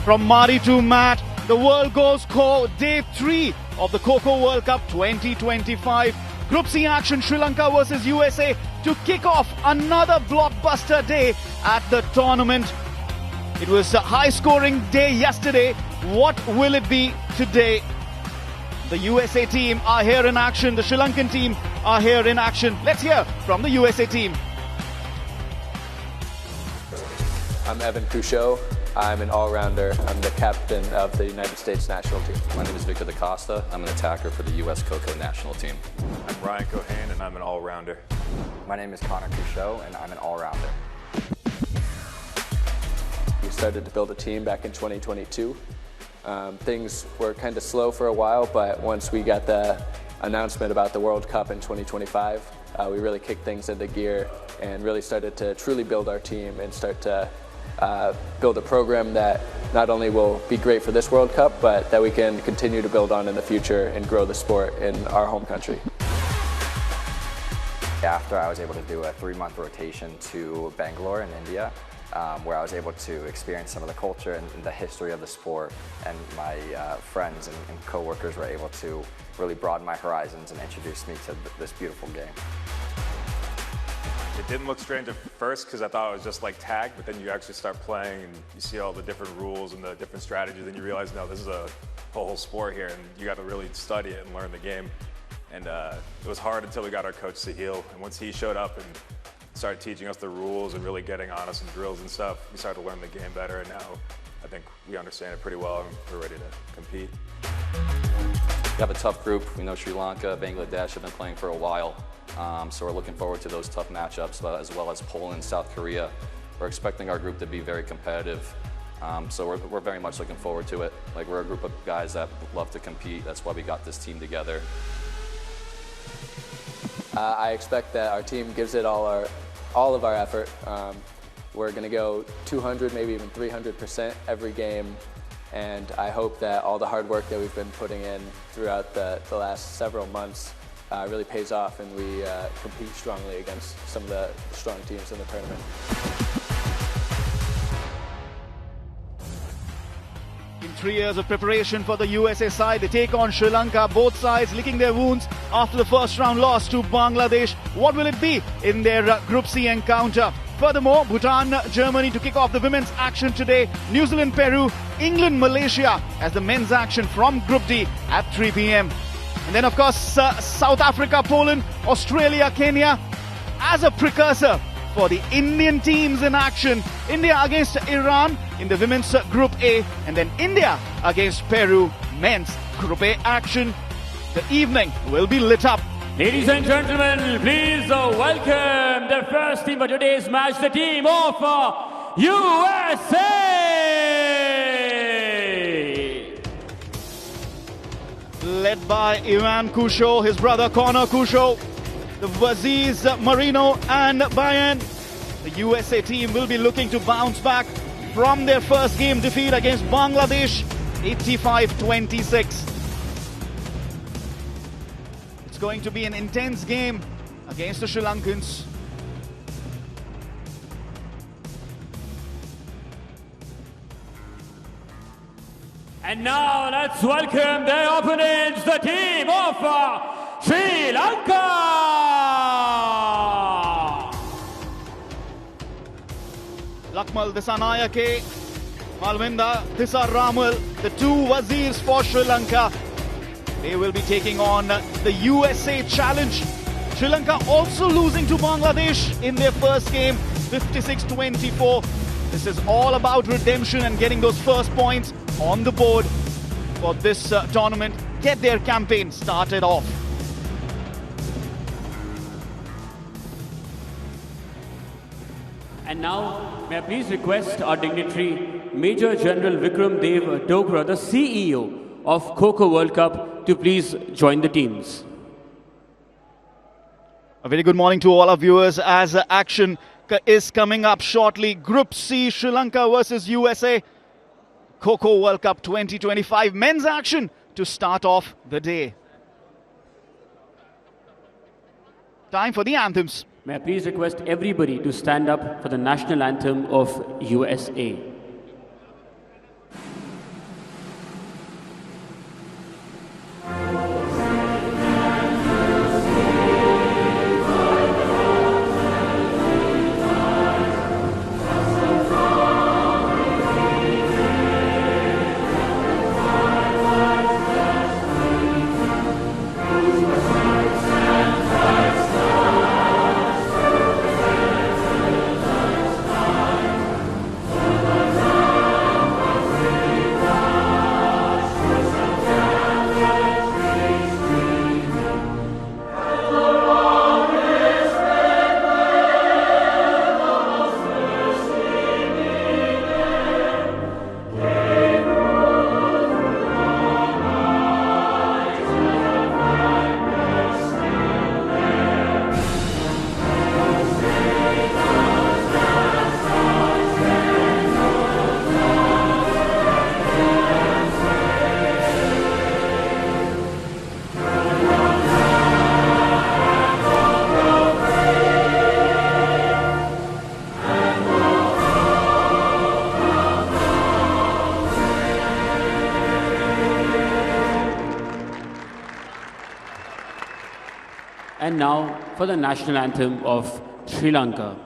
from Mari to Matt. The world goes Kho, day 3 of the Kho Kho World Cup 2025. Group C action, Sri Lanka versus USA to kick off another blockbuster day at the tournament. It was a high-scoring day yesterday. What will it be today? The USA team are here in action. The Sri Lankan team are here in action. Let's hear from the USA team. I'm Kho Kho. I'm an all-rounder. I'm the captain of the United States national team. My name is Victor Da Costa. I'm an attacker for the U.S. Kho Kho national team. I'm Ryan Cohen, and I'm an all-rounder. My name is Kho Kho, and I'm an all-rounder. We started to build a team back in 2022. Things were kind of slow for a while, but once we got the announcement about the World Cup in 2025, we really kicked things into gear and really started to truly build our team and start to build a program that not only will be great for this World Cup, but that we can continue to build on in the future and grow the sport in our home country. After I was able to do a 3-month rotation to Bangalore in India, where I was able to experience some of the culture and the history of the sport, and my friends and co-workers were able to really broaden my horizons and introduce me to this beautiful game. It didn't look strange at first because I thought it was just like tag, but then you actually start playing and you see all the different rules and the different strategies, and you realize, no, this is a whole sport here, and you got to really study it and learn the game. And it was hard until we got our coach Sahil, and once he showed up and started teaching us the rules and really getting on us and drills and stuff, we started to learn the game better, and now I think we understand it pretty well and we're ready to compete. We have a tough group. We know Sri Lanka, Bangladesh have been playing for a while. So we're looking forward to those tough matchups, as well as Poland, South Korea. We're expecting our group to be very competitive. So we're very much looking forward to it. Like, we're a group of guys that love to compete. That's why we got this team together. I expect that our team gives it all of our effort. We're going to go 200, maybe even 300% every game. And I hope that all the hard work that we've been putting in throughout the last several months really pays off, and we compete strongly against some of the strong teams in the tournament. In 3 years of preparation for the USA side, they take on Sri Lanka, both sides licking their wounds after the first round loss to Bangladesh. What will it be in their Group C encounter? Furthermore, Bhutan, Germany to kick off the women's action today. New Zealand, Peru, England, Malaysia as the men's action from Group D at 3 p.m. And then, of course, South Africa, Poland, Australia, Kenya as a precursor for the Indian teams in action. India against Iran in the women's Group A, and then India against Peru, men's Group A action. The evening will be lit up. Ladies and gentlemen, please welcome the first team for today's match, the team of USA! Led by Ivan Kho Kho, his brother Kho Kho, the Wazirs Marino and Bayan. The USA team will be looking to bounce back from their first game defeat against Bangladesh, 85-26. It's going to be an intense game against the Sri Lankans. And now let's welcome their opponents, the team of Sri Lanka! Lakmal Disanayake, Malvinda Disaramal, the two Wazirs for Sri Lanka. They will be taking on the USA challenge. Sri Lanka also losing to Bangladesh in their first game, 56-24. This is all about redemption and getting those first points on the board for this tournament. Get their campaign started off. And now, may I please request our dignitary, Major General Vikram Dev Dogra, the CEO of Kho Kho World Cup, to please join the teams. A very good morning to all our viewers as action is coming up shortly. Group C, Sri Lanka versus USA. Kho Kho World Cup 2025 men's action to start off the day. Time for the anthems. May I please request everybody to stand up for the national anthem of USA. And now for the national anthem of Sri Lanka.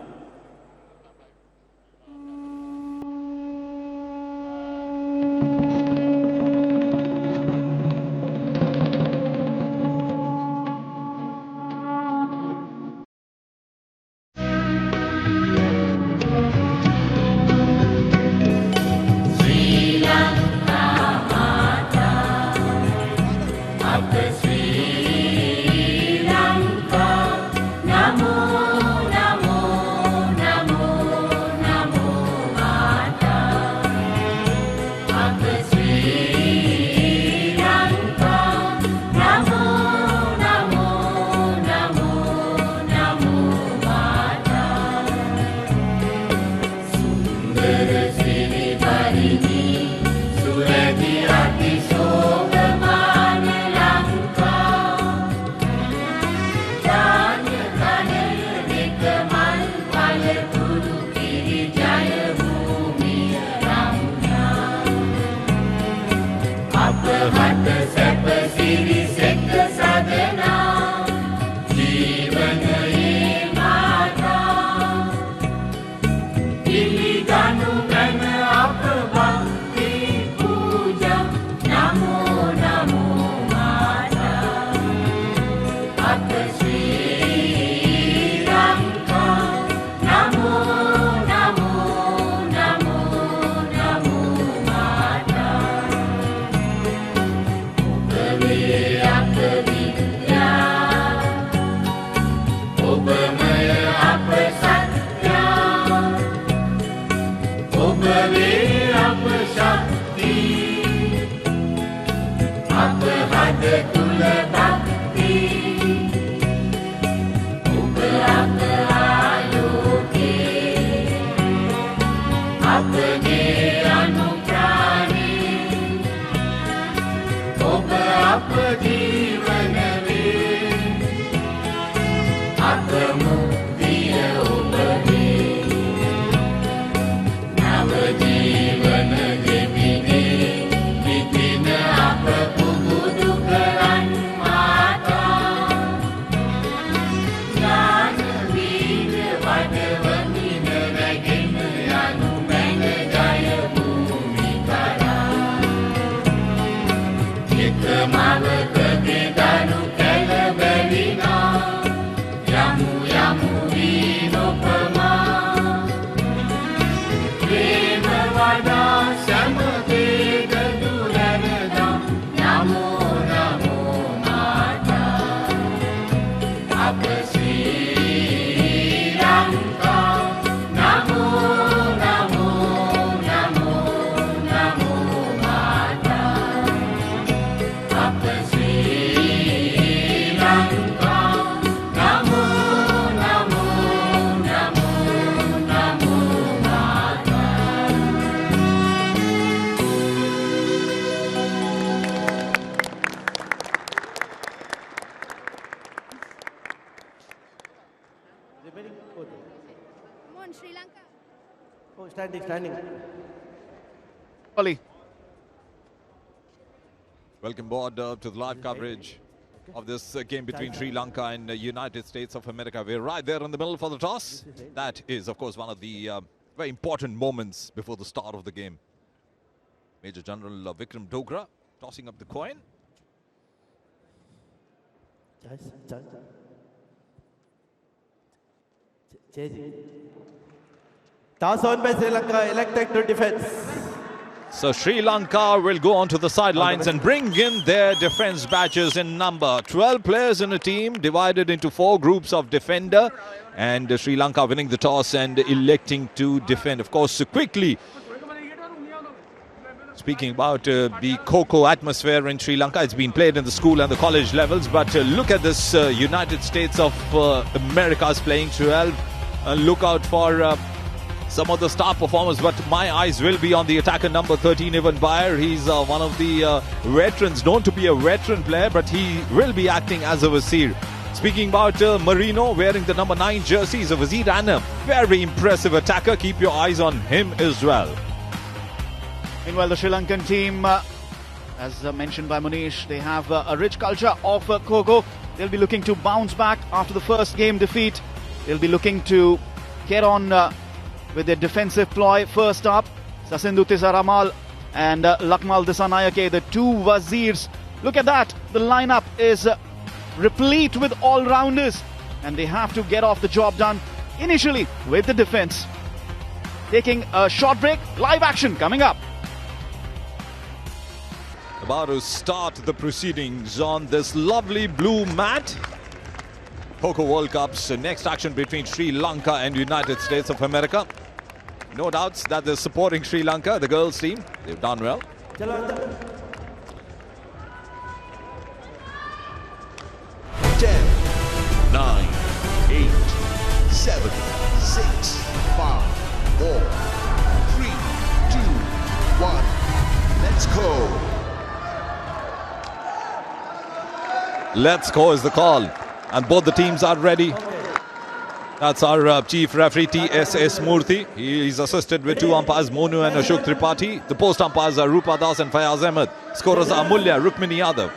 Standing. Ali. Welcome aboard to the live coverage of this game between Sri Lanka and the United States of America. We're right there in the middle for the toss. That is, of course, one of the very important moments before the start of the game. Major General Vikram Dogra tossing up the coin. Toss on by Sri Lanka, elected to defense. So Sri Lanka will go on to the sidelines and bring in their defense badges in number. 12 players in a team divided into 4 groups of defender. And Sri Lanka winning the toss and electing to defend. Of course, quickly, speaking about the Kho Kho atmosphere in Sri Lanka, it's been played in the school and the college levels. But look at this United States of America's playing 12. Look out for some of the star performers, but my eyes will be on the attacker number 13, Ivan Bayer. He's one of the veterans, known to be a veteran player, but he will be acting as a Wazir. Speaking about Marino, wearing the number 9 jersey, he's a Wazir and a very impressive attacker. Keep your eyes on him as well. Meanwhile, the Sri Lankan team, as mentioned by Munish, they have a rich culture of Kho Kho. They'll be looking to bounce back after the first game defeat. They'll be looking to get on with their defensive ploy. First up, Sasindu Tisaramal and Lakmal Disanayake, the two Wazirs. Look at that. The lineup is replete with all-rounders, and they have to get off the job done initially with the defense. Taking a short break, live action coming up. About to start the proceedings on this lovely blue mat. Kho Kho World Cup's next action between Sri Lanka and United States of America. No doubts that they're supporting Sri Lanka, the girls team. They've done well. 10, 9, 8, 7, 6, 5, 4, 3, 2, 1. Let's go. Let's go is the call. And both the teams are ready. That's our chief referee, T.S.S. Murthy. He is assisted with two umpires, Monu and Ashok Tripathi. The post umpires are Rupa Das and Fayaz Ahmed. Scorers are Amulya, Rukmini Yadav.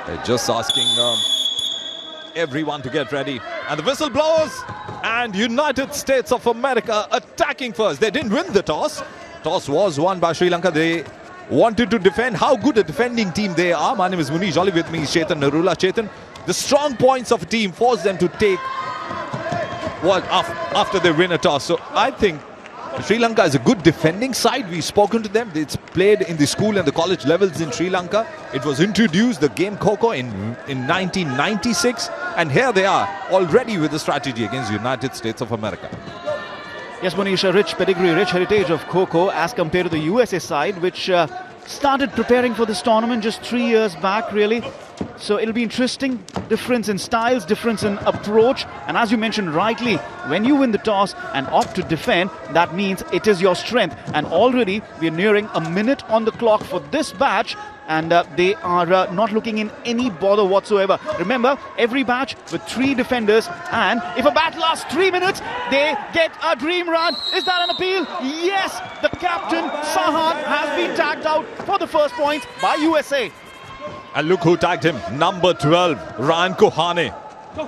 They're just asking everyone to get ready. And the whistle blows. And United States of America attacking first. They didn't win the toss. Toss was won by Sri Lanka. They wanted to defend. How good a defending team they are. My name is Munish. Jolly with me is Chetan Narula. Chetan, the strong points of a team force them to take what after they win a toss. So I think Sri Lanka is a good defending side. We've spoken to them. It's played in the school and the college levels in Sri Lanka. It was introduced, the game Kho Kho, in 1996. And here they are, already with the strategy against the United States of America. Yes, Manish, a rich pedigree, rich heritage of Kho Kho as compared to the USA side, which started preparing for this tournament just 3 years back, really. So it'll be interesting. Difference in styles, difference in approach. And as you mentioned rightly, when you win the toss and opt to defend, that means it is your strength. And already we're nearing a minute on the clock for this batch. And they are not looking in any bother whatsoever. Remember, every batch with 3 defenders, and if a batch lasts 3 minutes, they get a dream run. Is that an appeal? Yes, the captain, Sahan, has been tagged out for the first points by USA. And look who tagged him, number 12, Ryan Kohane.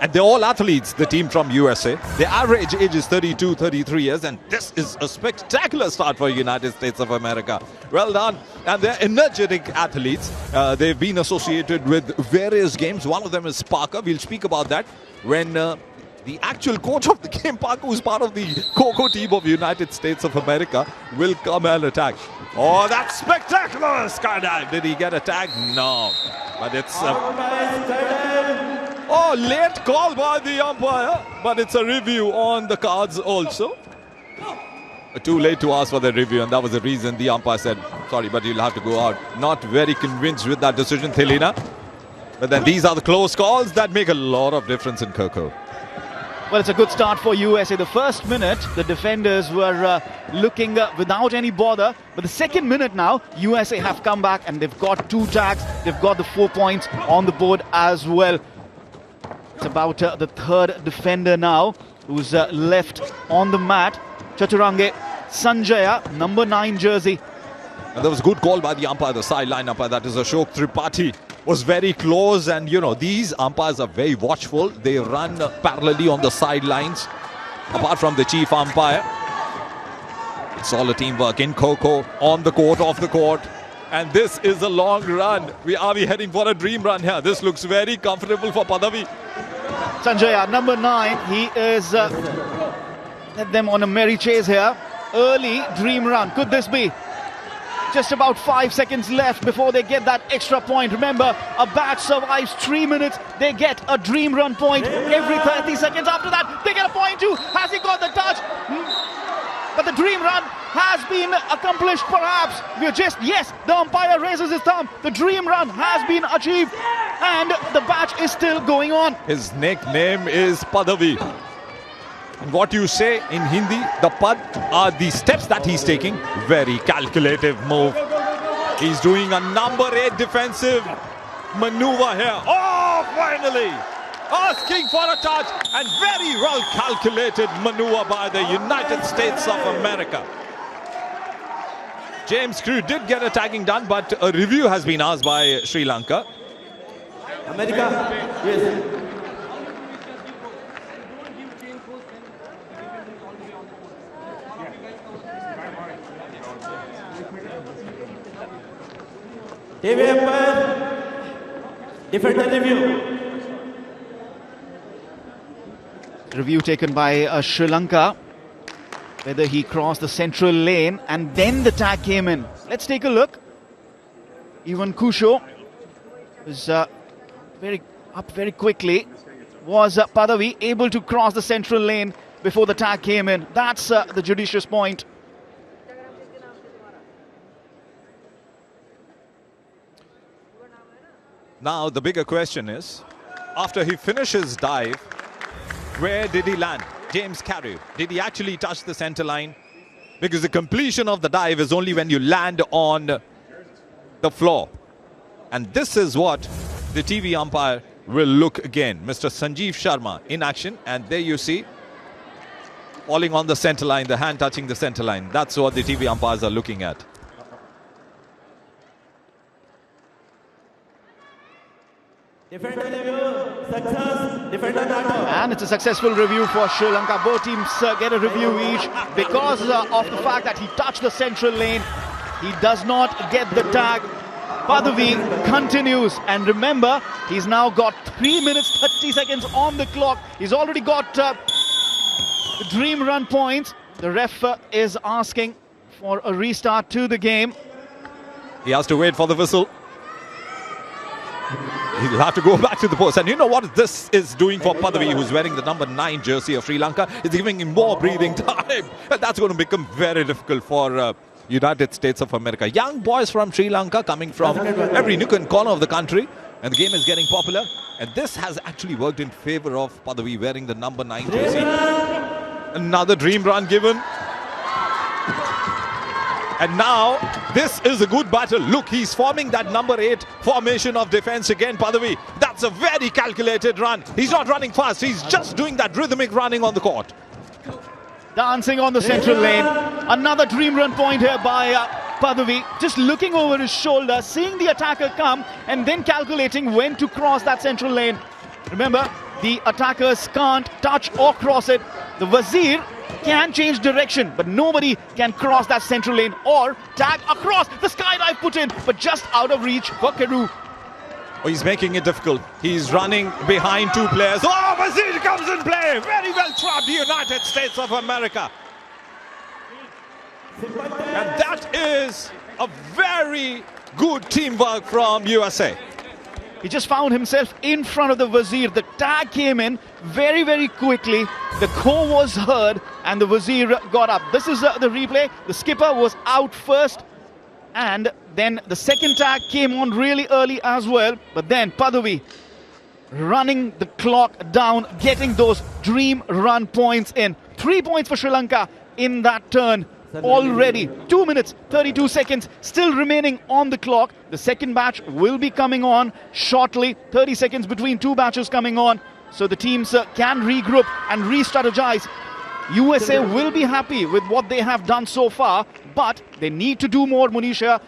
And they're all athletes, the team from USA. The average age is 32, 33 years, and this is a spectacular start for United States of America. Well done. And they're energetic athletes. They've been associated with various games. One of them is Parker. We'll speak about that when the actual coach of the game, Parker, who's part of the Kho Kho team of United States of America, will come and attack. Oh, that's spectacular skydive. Did he get a tag? No. But it's... oh, late call by the umpire, but it's a review on the cards also. Too late to ask for the review, and that was the reason the umpire said, sorry, but you'll have to go out. Not very convinced with that decision, Thelina. But then these are the close calls that make a lot of difference in Kho Kho. Well, it's a good start for USA. The first minute, the defenders were looking without any bother. But the second minute now, USA have come back and they've got 2 tags. They've got the 4 points on the board as well. It's about the third defender now who's left on the mat. Chaturange Sanjaya, number 9 jersey. And there was a good call by the umpire, the sideline umpire, that is Ashok Tripathi. Was very close, and you know, these umpires are very watchful. They run parallelly on the sidelines, apart from the chief umpire. It's all a teamwork in Kho Kho, on the court, off the court. And this is a long run. Are we heading for a dream run here? This looks very comfortable for Padavi. Sanjaya, number 9, he is led them on a merry chase here. Early dream run, could this be? Just about 5 seconds left before they get that extra point. Remember, a batch survives 3 minutes. They get a dream run point every 30 seconds. After that, they get a point too. Has he got the touch? But the dream run has been accomplished, perhaps. Yes, the umpire raises his thumb. The dream run has been achieved. And the batch is still going on. His nickname is Padavi. And what you say in Hindi, the pad are the steps that he's taking. Very calculative move. He's doing a number 8 defensive maneuver here. Oh, finally! Asking for a touch, and very well calculated maneuver by the United States of America. James Crew did get a tagging done, but a review has been asked by Sri Lanka. America, yes. TV umpire, defender review. Review taken by Sri Lanka, whether he crossed the central lane and then the tag came in. Let's take a look. Even Kho Kho was very quickly. Was Padavi able to cross the central lane before the tag came in? That's the judicious point. Now the bigger question is, after he finishes dive, where did he land? James Carew, did he actually touch the center line? Because the completion of the dive is only when you land on the floor. And this is what the TV umpire will look again. Mr. Sanjeev Sharma in action. And there you see, falling on the center line, the hand touching the center line. That's what the TV umpires are looking at. Defender review, success, defender not out. And it's a successful review for Sri Lanka. Both teams get a review each because of the fact that he touched the central lane. He does not get the tag. Padavi continues, and remember, he's now got 3 minutes 30 seconds on the clock. He's already got the dream run points. The ref is asking for a restart to the game. He has to wait for the whistle. He'll have to go back to the post. And you know what this is doing for Padavi, who's wearing the number 9 jersey of Sri Lanka? It's giving him more breathing time. And that's going to become very difficult for United States of America. Young boys from Sri Lanka coming from every nook and corner of the country. And the game is getting popular. And this has actually worked in favor of Padavi wearing the number 9 jersey. Another dream run given. And now, this is a good battle. Look, he's forming that number 8 formation of defense again, Padavi. That's a very calculated run. He's not running fast. He's just doing that rhythmic running on the court. Dancing on the central lane. Another dream run point here by Padavi. Just looking over his shoulder, seeing the attacker come, and then calculating when to cross that central lane. Remember, the attackers can't touch or cross it. The Wazir can change direction, but nobody can cross that central lane or tag across. The skydive put in, but just out of reach for Carew. Oh, he's making it difficult. He's running behind 2 players. Oh, Wazir comes in play. Very well trapped, the United States of America. And that is a very good teamwork from USA. He just found himself in front of the Wazir. The tag came in very, very quickly. The Kho was heard and the Wazir got up. This is the replay. The skipper was out first. And then the second tag came on really early as well. But then Padavi running the clock down, getting those dream run points in. 3 points for Sri Lanka in that turn. Already 2 minutes 32 seconds still remaining on the clock. The second batch will be coming on shortly. 30 seconds between 2 batches coming on, so the teams can regroup and re-strategize. USA will be happy with what they have done so far, but they need to do more, Monisha.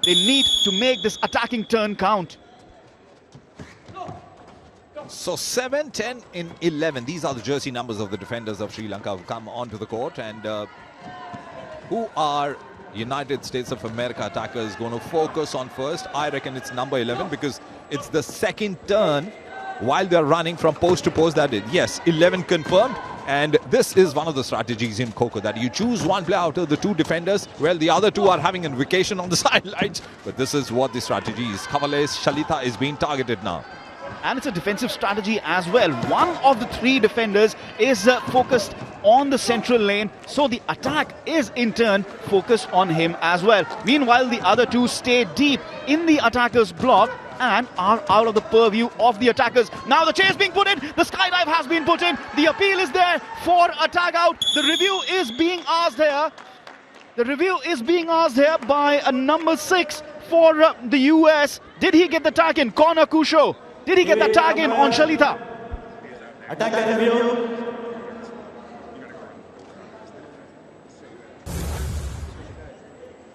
They need to make this attacking turn count. So 7, 10 in 11. These are the jersey numbers of the defenders of Sri Lanka who come onto the court. And who are United States of America attackers going to focus on first? I reckon it's number 11, because it's the second turn while they're running from post to post that yes, 11 confirmed. And this is one of the strategies in Kho Kho, that you choose one player out of the 2 defenders. Well, the other 2 are having a vacation on the sidelines. But this is what the strategy is. Kavales Shalita is being targeted now. And it's a defensive strategy as well. One of the 3 defenders is focused on the central lane, so the attack is in turn focused on him as well. Meanwhile, the other 2 stay deep in the attacker's block and are out of the purview of the attackers. Now the chase being put in, the skydive has been put in, the appeal is there for a tag out. The review is being asked here. The review is being asked here by a number 6 for the US. Did he get the tag in? Kho Kho. Did he get the tag in on Shalita? Attack review.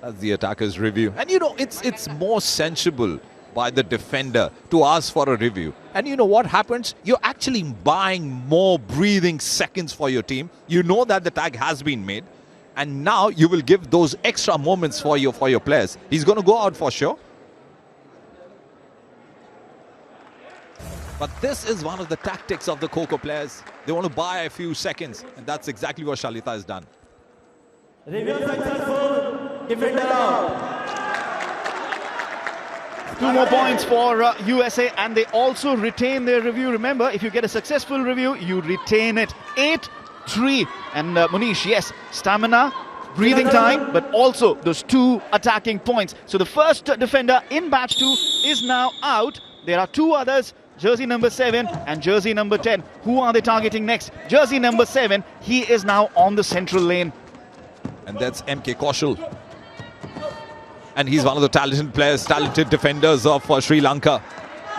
That's the attacker's review. And you know, it's more sensible by the defender to ask for a review. And you know what happens? You're actually buying more breathing seconds for your team. You know that the tag has been made. And now you will give those extra moments for your players. He's going to go out for sure. But this is one of the tactics of the Kho Kho players. They want to buy a few seconds. And that's exactly what Shalita has done. Review successful. Defender out. 2 more points for USA, and they also retain their review. Remember, if you get a successful review, you retain it. 8-3. And Munish, yes, stamina, breathing time, but also those 2 attacking points. So the first defender in batch 2 is now out. There are 2 others, jersey number 7 and jersey number 10. Who are they targeting next? Jersey number 7, he is now on the central lane. And that's MK Kaushal. And he's one of the talented players, talented defenders of Sri Lanka.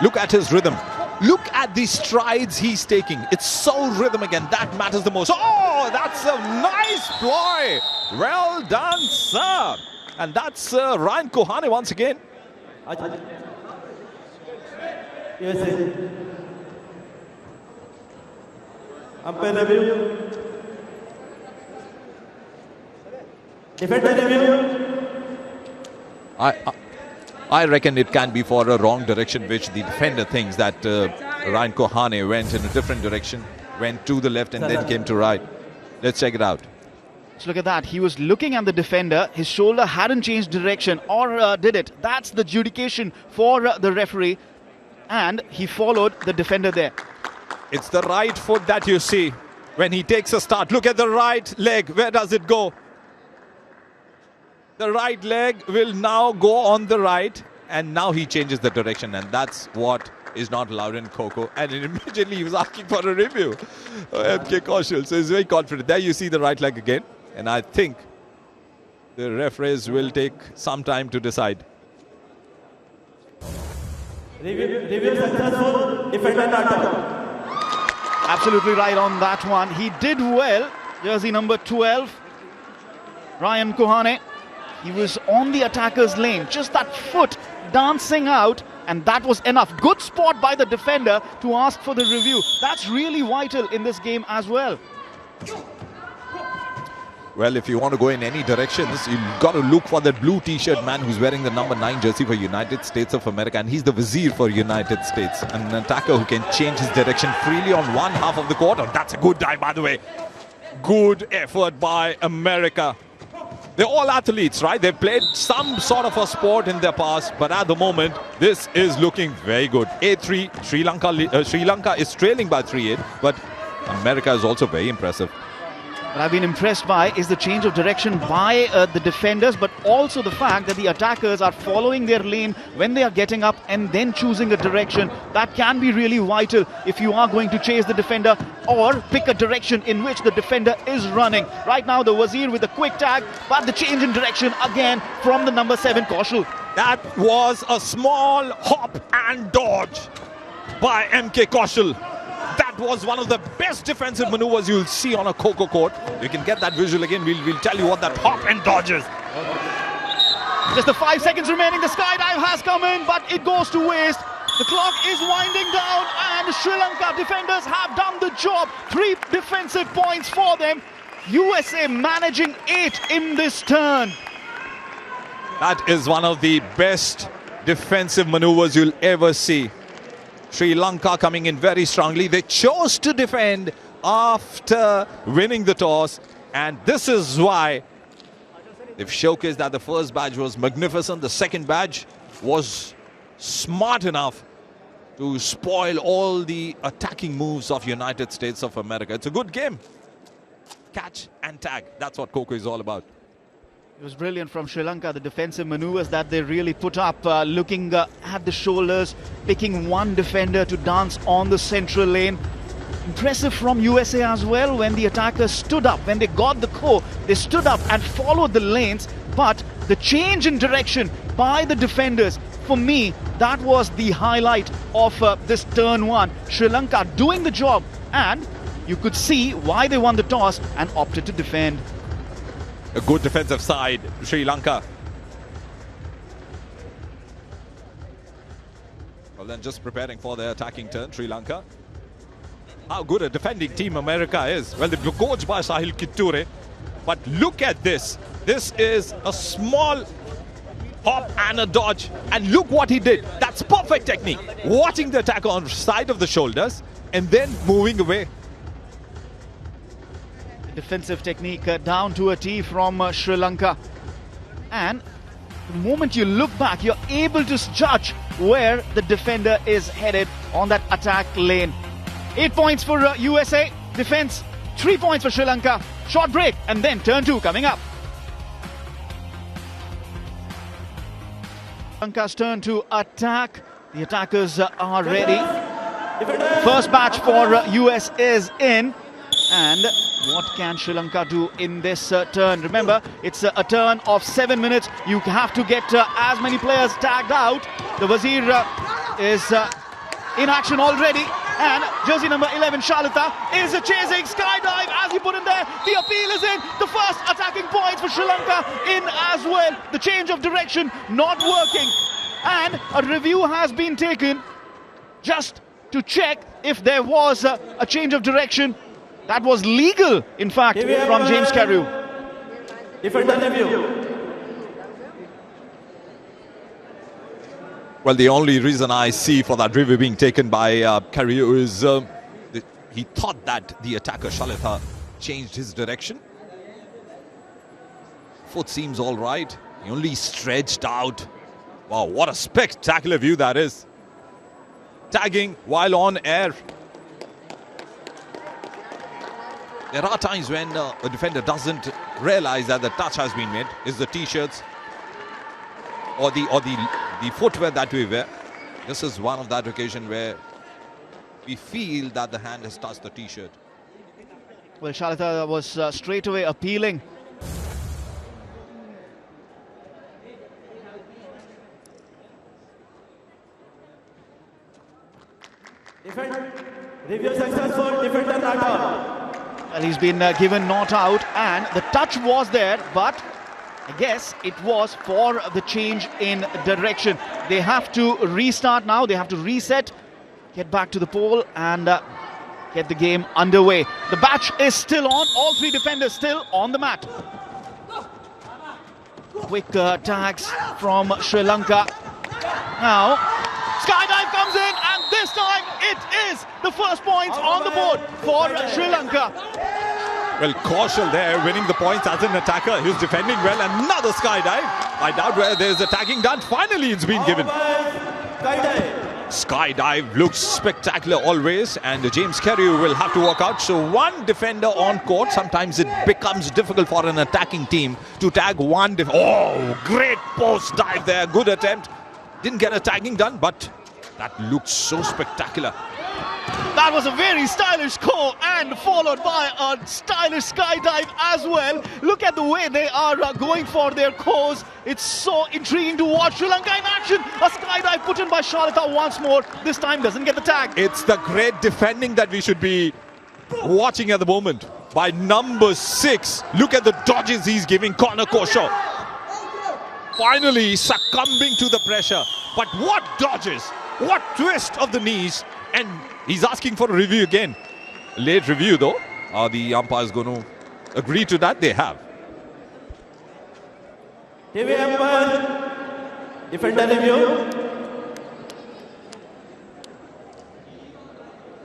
Look at his rhythm. Look at the strides he's taking. It's so rhythmic, and that matters the most. Oh, that's a nice ploy. Well done, sir. And that's Ryan Kho Kho once again. USA. Umpire review. Defender review. I reckon it can be for a wrong direction, which the defender thinks that Ryan Kho Kho went in a different direction, went to the left and then came to right. Let's check it out. So look at that. He was looking at the defender. His shoulder hadn't changed direction, or did it? That's the adjudication for the referee. And he followed the defender there. It's the right foot that you see when he takes a start. Look at the right leg. Where does it go? The right leg will now go on the right, and now he changes the direction, and that's what is not allowed in Kho Kho. And immediately he was asking for a review. MK Kaushal, so he's very confident. There you see the right leg again, and I think the referees will take some time to decide. Review successful. Defender not out. Absolutely right on that one. He did well. Jersey number 12, Ryan Kho Kho. He was on the attacker's lane, just that foot dancing out, and that was enough. Good spot by the defender to ask for the review. That's really vital in this game as well. Well, if you want to go in any directions, you've got to look for that blue t-shirt man who's wearing the number 9 jersey for United States of America, and he's the vizier for United States. An attacker who can change his direction freely on one half of the court. Oh, that's a good dive, by the way. Good effort by America. They're all athletes, right? They've played some sort of a sport in their past, but at the moment, this is looking very good. 8-3, Sri Lanka is trailing by 3-8, but America is also very impressive. What I've been impressed by is the change of direction by the defenders, but also the fact that the attackers are following their lane when they are getting up and then choosing a direction. That can be really vital if you are going to chase the defender or pick a direction in which the defender is running. Right now, the Wazir with a quick tag, but the change in direction again from the number 7, Kaushal. That was a small hop and dodge by MK Kaushal. That was one of the best defensive maneuvers you'll see on a Kho Kho court. You can get that visual again. We'll tell you what that hop and dodge is. Just the 5 seconds remaining. The skydive has come in, but it goes to waste. The clock is winding down, and Sri Lanka defenders have done the job. 3 defensive points for them. USA managing 8 in this turn. That is one of the best defensive maneuvers you'll ever see. Sri Lanka coming in very strongly. They chose to defend after winning the toss, and this is why they've showcased that the first badge was magnificent. The second badge was smart enough to spoil all the attacking moves of United States of America. It's a good game. Catch and tag. That's what Kho Kho is all about. It was brilliant from Sri Lanka, the defensive maneuvers that they really put up, looking at the shoulders, picking one defender to dance on the central lane. Impressive from USA as well when the attackers stood up. When they got the Kho, they stood up and followed the lanes. But the change in direction by the defenders, for me, that was the highlight of this turn 1. Sri Lanka doing the job, and you could see why they won the toss and opted to defend. A good defensive side, Sri Lanka. Well, then just preparing for their attacking turn, Sri Lanka. How good a defending team America is. Well, they've been coached by Sahil Kitture. But look at this. This is a small hop and a dodge. And look what he did. That's perfect technique. Watching the attacker on the side of the shoulders and then moving away. Defensive technique down to a T from Sri Lanka. And the moment you look back, you're able to judge where the defender is headed on that attack lane. 8 points for USA. Defense, 3 points for Sri Lanka. Short break and then turn 2 coming up. Sri Lanka's turn to attack. The attackers are ready. First batch for US is in. And what can Sri Lanka do in this turn? Remember, it's a turn of 7 minutes. You have to get as many players tagged out. The Wazir is in action already. And jersey number 11, Shalita, is chasing skydive as he put in there. The appeal is in. The first attacking points for Sri Lanka in as well. The change of direction not working. And a review has been taken just to check if there was a change of direction. That was legal, in fact, from James Carew. Defender review. Well, the only reason I see for that review being taken by Carew is he thought that the attacker Shalita changed his direction. Foot seems all right. He only stretched out. Wow, what a spectacular view that is. Tagging while on air. There are times when a defender doesn't realize that the touch has been made. Is the t-shirts or the footwear that we wear. This is one of that occasion where we feel that the hand has touched the t-shirt. Well, Shalita was straight away appealing. Review successful, defender not out. Well, he's been given not out, and the touch was there, but I guess it was for the change in direction. They have to restart now. They have to reset, get back to the pole and get the game underway. The batch is still on. All 3 defenders still on the mat. Quick tags from Sri Lanka. Now, skydive comes in, and this time it is the first points on the board for Sri Lanka. Well, Kaushal there winning the points as an attacker. He's defending well. Another skydive. I doubt where there's a tagging done. Finally, it's been given. Skydive looks spectacular always, and James Carew will have to work out. So one defender on court. Sometimes it becomes difficult for an attacking team to tag one. Oh, great post dive there. Good attempt. Didn't get a tagging done, but that looks so spectacular. That was a very stylish Kho, and followed by a stylish skydive as well. Look at the way they are going for their Khos. It's so intriguing to watch. Sri Lanka in action. A skydive put in by Shalita once more. This time doesn't get the tag. It's the great defending that we should be watching at the moment. By number 6, look at the dodges he's giving Kho Kho. Finally succumbing to the pressure. But what dodges, what twist of the knees, and he's asking for a review again. Late review though. Are the umpires going to agree to that? They have. TV umpire, defender review.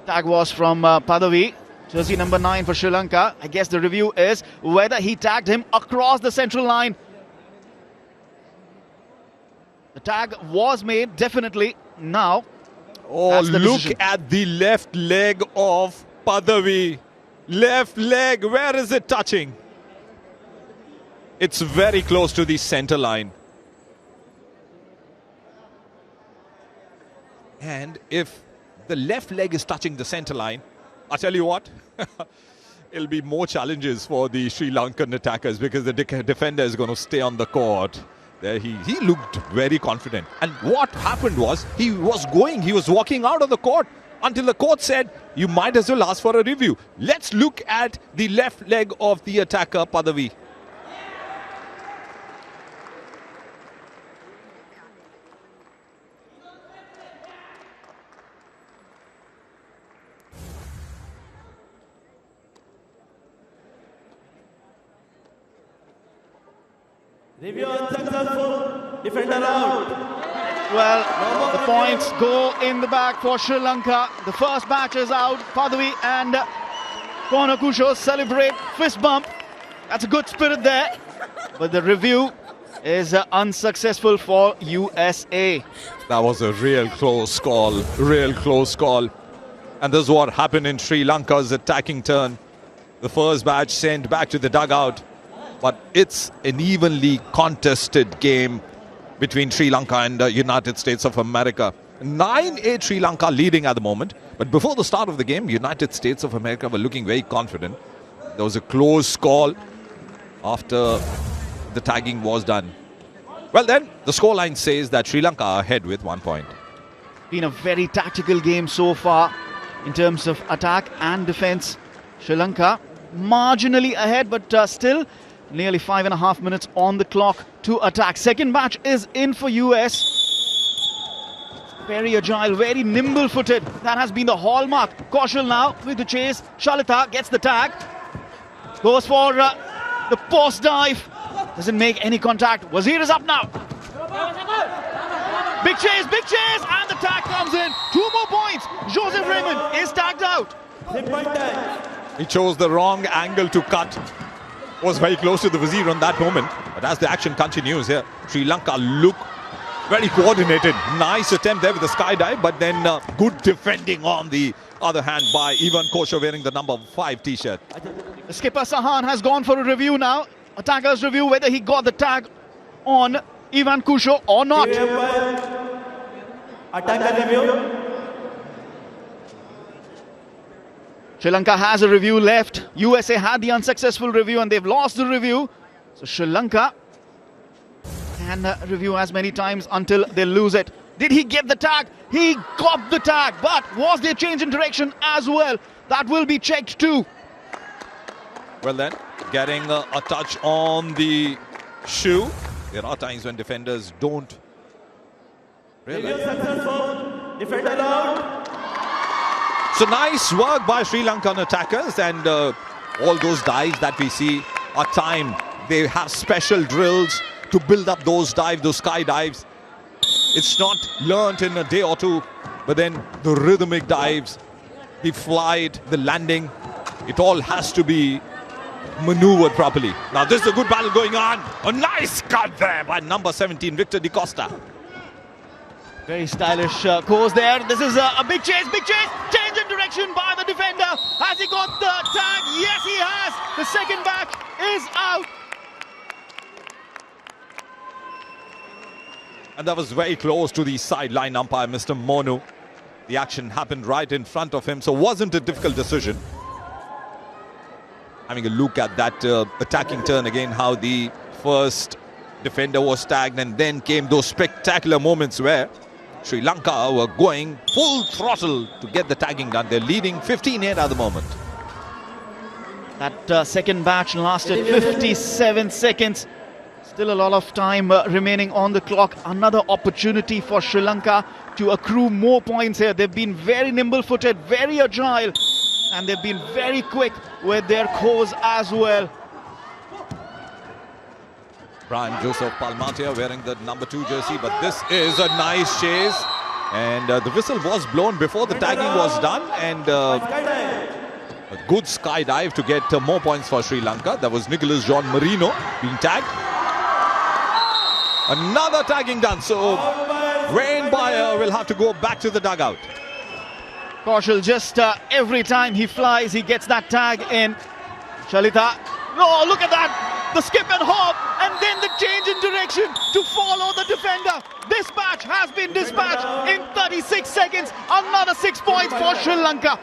Tag was from Padavi, jersey number 9 for Sri Lanka. I guess the review is whether he tagged him across the central line. The tag was made, definitely. Now, oh, look at the left leg of Padavi. Left leg, where is it touching? It's very close to the center line. And if the left leg is touching the center line, I'll tell you what, it'll be more challenges for the Sri Lankan attackers, because the defender is going to stay on the court. There he looked very confident. And what happened was, he was walking out of the court until the court said, you might as well ask for a review. Let's look at the left leg of the attacker, Padavi. Review unsuccessful. Defender out. Well, the points go in the back for Sri Lanka. The first match is out. Padavi and Kho Kho celebrate, fist bump. That's a good spirit there. But the review is unsuccessful for USA. That was a real close call, real close call. And this is what happened in Sri Lanka's attacking turn. The first batch sent back to the dugout. But it's an evenly contested game between Sri Lanka and the United States of America. 9-8 Sri Lanka leading at the moment. But before the start of the game, United States of America were looking very confident. There was a close call after the tagging was done. Well then, the scoreline says that Sri Lanka are ahead with 1 point. Been a very tactical game so far in terms of attack and defense. Sri Lanka marginally ahead, but still nearly 5.5 minutes on the clock to attack. Second match is in for US. Very agile, very nimble-footed. That has been the hallmark. Kaushal now with the chase. Shalita gets the tag. Goes for the post dive. Doesn't make any contact. Wazir is up now. Big chase, and the tag comes in. 2 more points. Joseph Raymond is tagged out. He chose the wrong angle to cut. Was very close to the Wazir on that moment. But as the action continues here, Sri Lanka look very coordinated. Nice attempt there with the skydive, but then good defending on the other hand by Ivan Kho wearing the number 5 t-shirt. The skipper Sahan has gone for a review now. Attacker's review whether he got the tag on Ivan Kho or not. Attacker review. Sri Lanka has a review left. USA had the unsuccessful review and they've lost the review. So Sri Lanka can review as many times until they lose it. Did he get the tag? He got the tag, but was there change in direction as well? That will be checked too. Well then, getting a touch on the shoe. There are times when defenders don't realize. Successful. Defender out. So nice work by Sri Lankan attackers, and all those dives that we see are timed. They have special drills to build up those dives, those sky dives. It's not learnt in a day or two, but then the rhythmic dives, the flight, the landing, it all has to be maneuvered properly. Now this is a good battle going on. A nice cut there by number 17, Victor Di Costa. Very stylish course there. This is a big chase, change in direction by the defender. Has he got the tag? Yes, he has. The second batch is out. And that was very close to the sideline umpire, Mr. Monu. The action happened right in front of him, so wasn't a difficult decision. Having a look at that attacking turn again, how the first defender was tagged, and then came those spectacular moments where Sri Lanka were going full throttle to get the tagging done. They're leading 15-8 at the moment. That second batch lasted 57 seconds. Still a lot of time remaining on the clock. Another opportunity for Sri Lanka to accrue more points here. They've been very nimble-footed, very agile, and they've been very quick with their course as well. Brian Joseph Palmatia wearing the number 2 jersey, but this is a nice chase. And the whistle was blown before the tagging was done, and a good skydive to get more points for Sri Lanka. That was Nicholas John Marino being tagged. Another tagging done, so Wayne Bayer will have to go back to the dugout. Kaushal just every time he flies, he gets that tag in. Shalita, oh, look at that! The skip and hop, and then the change in direction to follow the defender. This match has been dispatched in 36 seconds. Another 6 points for Sri Lanka.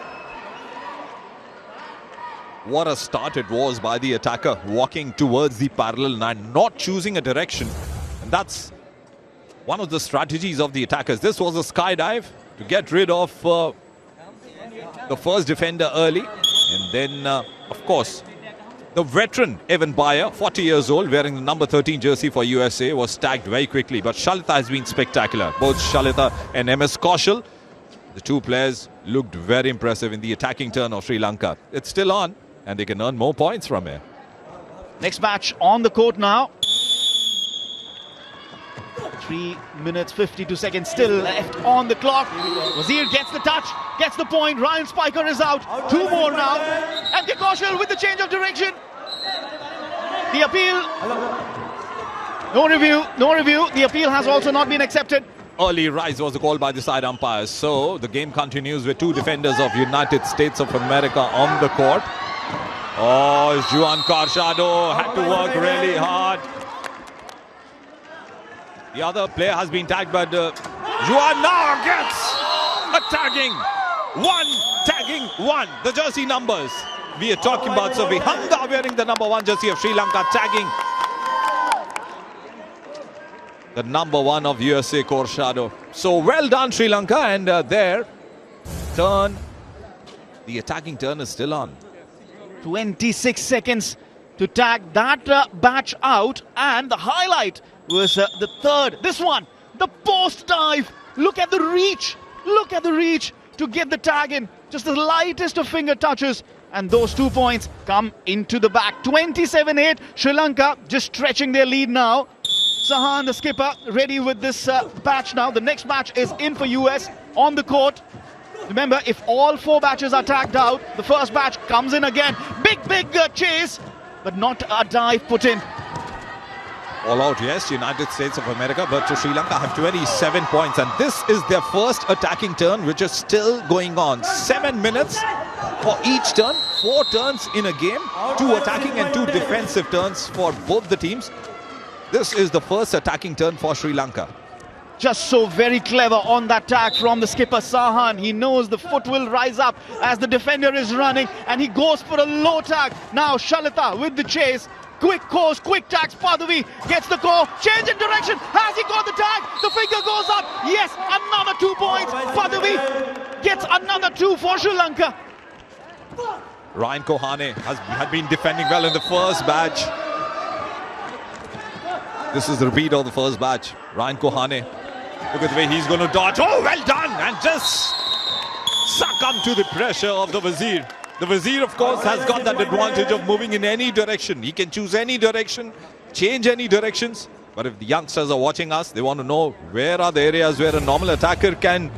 What a start it was by the attacker, walking towards the parallel line, not choosing a direction. And that's one of the strategies of the attackers. This was a skydive to get rid of the first defender early. And then, of course, the veteran Evan Bayer, 40 years old, wearing the number 13 jersey for USA, was tagged very quickly. But Shalita has been spectacular. Both Shalita and MS Kaushal, the two players, looked very impressive in the attacking turn of Sri Lanka. It's still on, and they can earn more points from here. Next match on the court now. 3 minutes 52 seconds still left on the clock. Wazir gets the touch, gets the point. Ryan Spiker is out. 2 more now. And Kaushal with the change of direction. The appeal. No review. The appeal has also not been accepted. Early rise was the call by the side umpires. So the game continues with 2 defenders of United States of America on the court. Oh, Juan Corchado had to work really hard. The other player has been tagged, but Juan now gets a tagging. Tagging one. The jersey numbers we are talking about. So Vihanga wearing the number 1 jersey of Sri Lanka, tagging the number 1 of USA, Corchado. So well done, Sri Lanka, and their turn, the attacking turn is still on. 26 seconds to tag that batch out, and the highlight was the third. This one, the post dive. Look at the reach. Look at the reach to get the tag in. Just the lightest of finger touches, and those 2 points come into the back. 27-8. Sri Lanka just stretching their lead now. Sahan, the skipper, ready with this batch now. The next batch is in for US on the court. Remember, if all 4 batches are tagged out, the first batch comes in again. Big chase, but not a dive put in. All out, yes, United States of America, but Sri Lanka have 27 points, and this is their first attacking turn, which is still going on. 7 minutes for each turn, 4 turns in a game, 2 attacking and 2 defensive turns for both the teams. This is the first attacking turn for Sri Lanka. Just so very clever on that tag from the skipper Sahan. He knows the foot will rise up as the defender is running, and he goes for a low tag. Now Shalita with the chase. Quick course, quick tags. Padavi gets the call. Change in direction. Has he got the tag? The finger goes up. Yes, another 2 points. Padavi gets another 2 for Sri Lanka. Ryan Kohane had been defending well in the first batch. This is the repeat of the first batch. Ryan Kohane. Look at the way he's going to dodge. Oh, well done. And just succumb to the pressure of the Wazir. The Wazir, of course, has got that advantage of moving in any direction. He can choose any direction, change any directions. But if the youngsters are watching us, they want to know where are the areas where a normal attacker can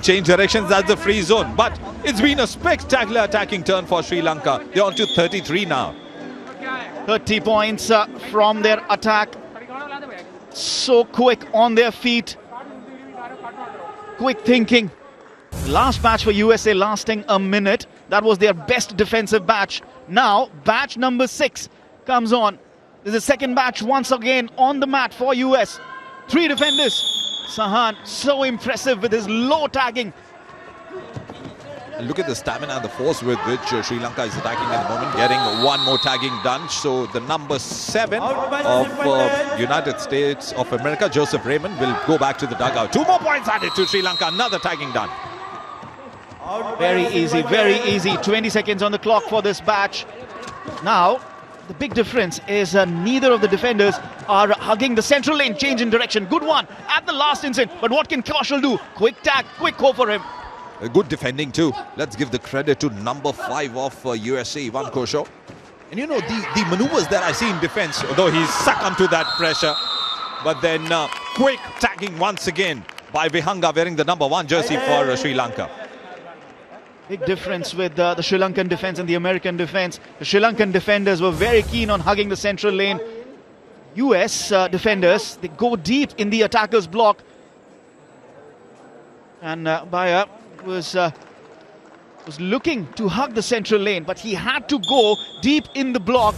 change directions. That's the free zone. But it's been a spectacular attacking turn for Sri Lanka. They're on to 33 now. 30 points from their attack. So quick on their feet. Quick thinking. Last batch for USA lasting a minute. That was their best defensive batch. Now, batch number 6 comes on. This is the second batch once again on the mat for US. 3 defenders. Sahan, so impressive with his low tagging. And look at the stamina and the force with which Sri Lanka is attacking at the moment, getting 1 more tagging done. So the number 7 of United States of America, Joseph Raymond, will go back to the dugout. 2 more points added to Sri Lanka, another tagging done. Very easy, very easy. 20 seconds on the clock for this batch. Now, the big difference is neither of the defenders are hugging the central lane. Change in direction. Good one at the last instant. But what can Kaushal do? Quick tag, quick call for him. Good defending too. Let's give the credit to number 5 of USA, Ivan Kho Kho. And you know, the maneuvers that I see in defense, although he's succumbed to that pressure, but then quick tagging once again by Vihanga wearing the number 1 jersey for Sri Lanka. Big difference with the Sri Lankan defense and the American defense. The Sri Lankan defenders were very keen on hugging the central lane. US defenders, they go deep in the attacker's block. And Baya was looking to hug the central lane, but he had to go deep in the block.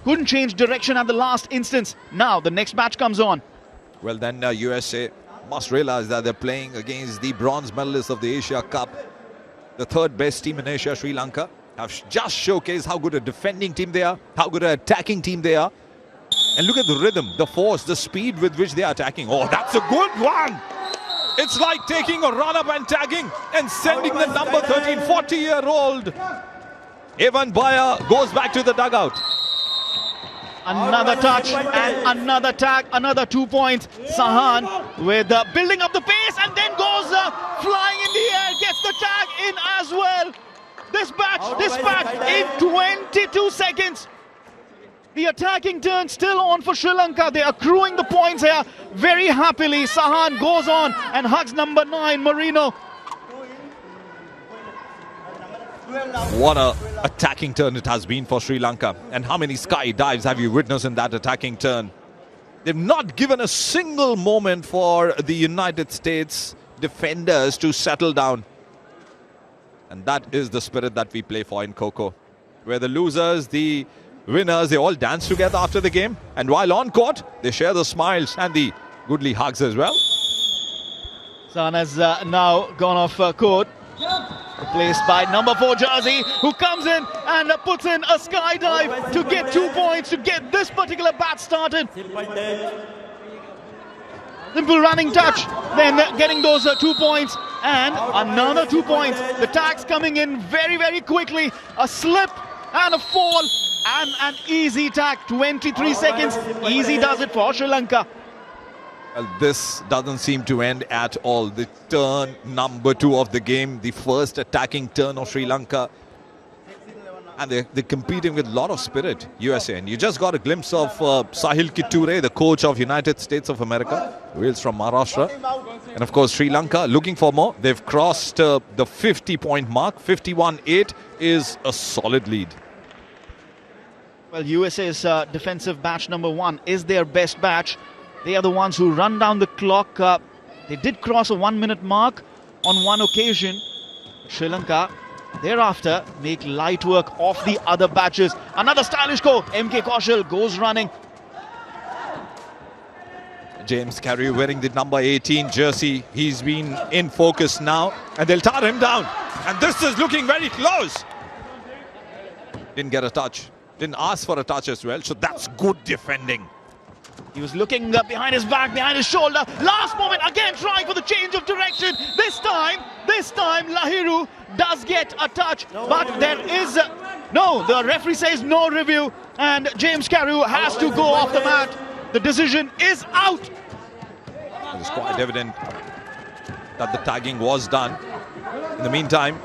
Couldn't change direction at the last instance. Now the next match comes on. Well then USA must realize that they're playing against the bronze medalists of the Asia Cup. The 3rd best team in Asia, Sri Lanka, have just showcased how good a defending team they are, how good an attacking team they are. And look at the rhythm, the force, the speed with which they are attacking. Oh, that's a good one! It's like taking a run-up and tagging and sending the number 13, 40-year-old Evan Baya goes back to the dugout. Another touch and another tag, another 2 points. Sahan with building up the pace and then goes flying in the air, gets the tag in as well. This batch in 22 seconds. The attacking turn still on for Sri Lanka. They are accruing the points here very happily. Sahan goes on and hugs number 9, Marino. What a attacking turn it has been for Sri Lanka. And how many sky dives have you witnessed in that attacking turn? They've not given a single moment for the United States defenders to settle down. And that is the spirit that we play for in Kho Kho, where the losers, the winners, they all dance together after the game. And while on court, they share the smiles and the goodly hugs as well. Sahan has now gone off court. Replaced by number 4 jersey, who comes in and puts in a skydive to get 2 points to get this particular bat started. Simple running touch, then getting those 2 points and another 2 points. The tags coming in very, very quickly. A slip and a fall and an easy tag. 23 seconds. Easy does it for Sri Lanka. Well, this doesn't seem to end at all. The turn number 2 of the game, the first attacking turn of Sri Lanka. And they're competing with a lot of spirit, USA. And you just got a glimpse of Sahil Kitture, the coach of United States of America, who is from Maharashtra. And of course, Sri Lanka looking for more. They've crossed the 50-point mark. 51-8 is a solid lead. Well, USA's defensive batch number 1 is their best batch. They are the ones who run down the clock. They did cross a 1-minute mark on one occasion. Sri Lanka thereafter make light work of the other batches. Another stylish Kho. MK Kaushal goes running. James Carey wearing the number 18 jersey. He's been in focus now. And they'll tar him down. And this is looking very close. Didn't get a touch. Didn't ask for a touch as well. So that's good defending. He was looking behind his back, behind his shoulder. Last moment, again trying for the change of direction. This time, Lahiru does get a touch. But there is... no, the referee says no review. And James Carey has to go off the mat. The decision is out. It's quite evident that the tagging was done. In the meantime,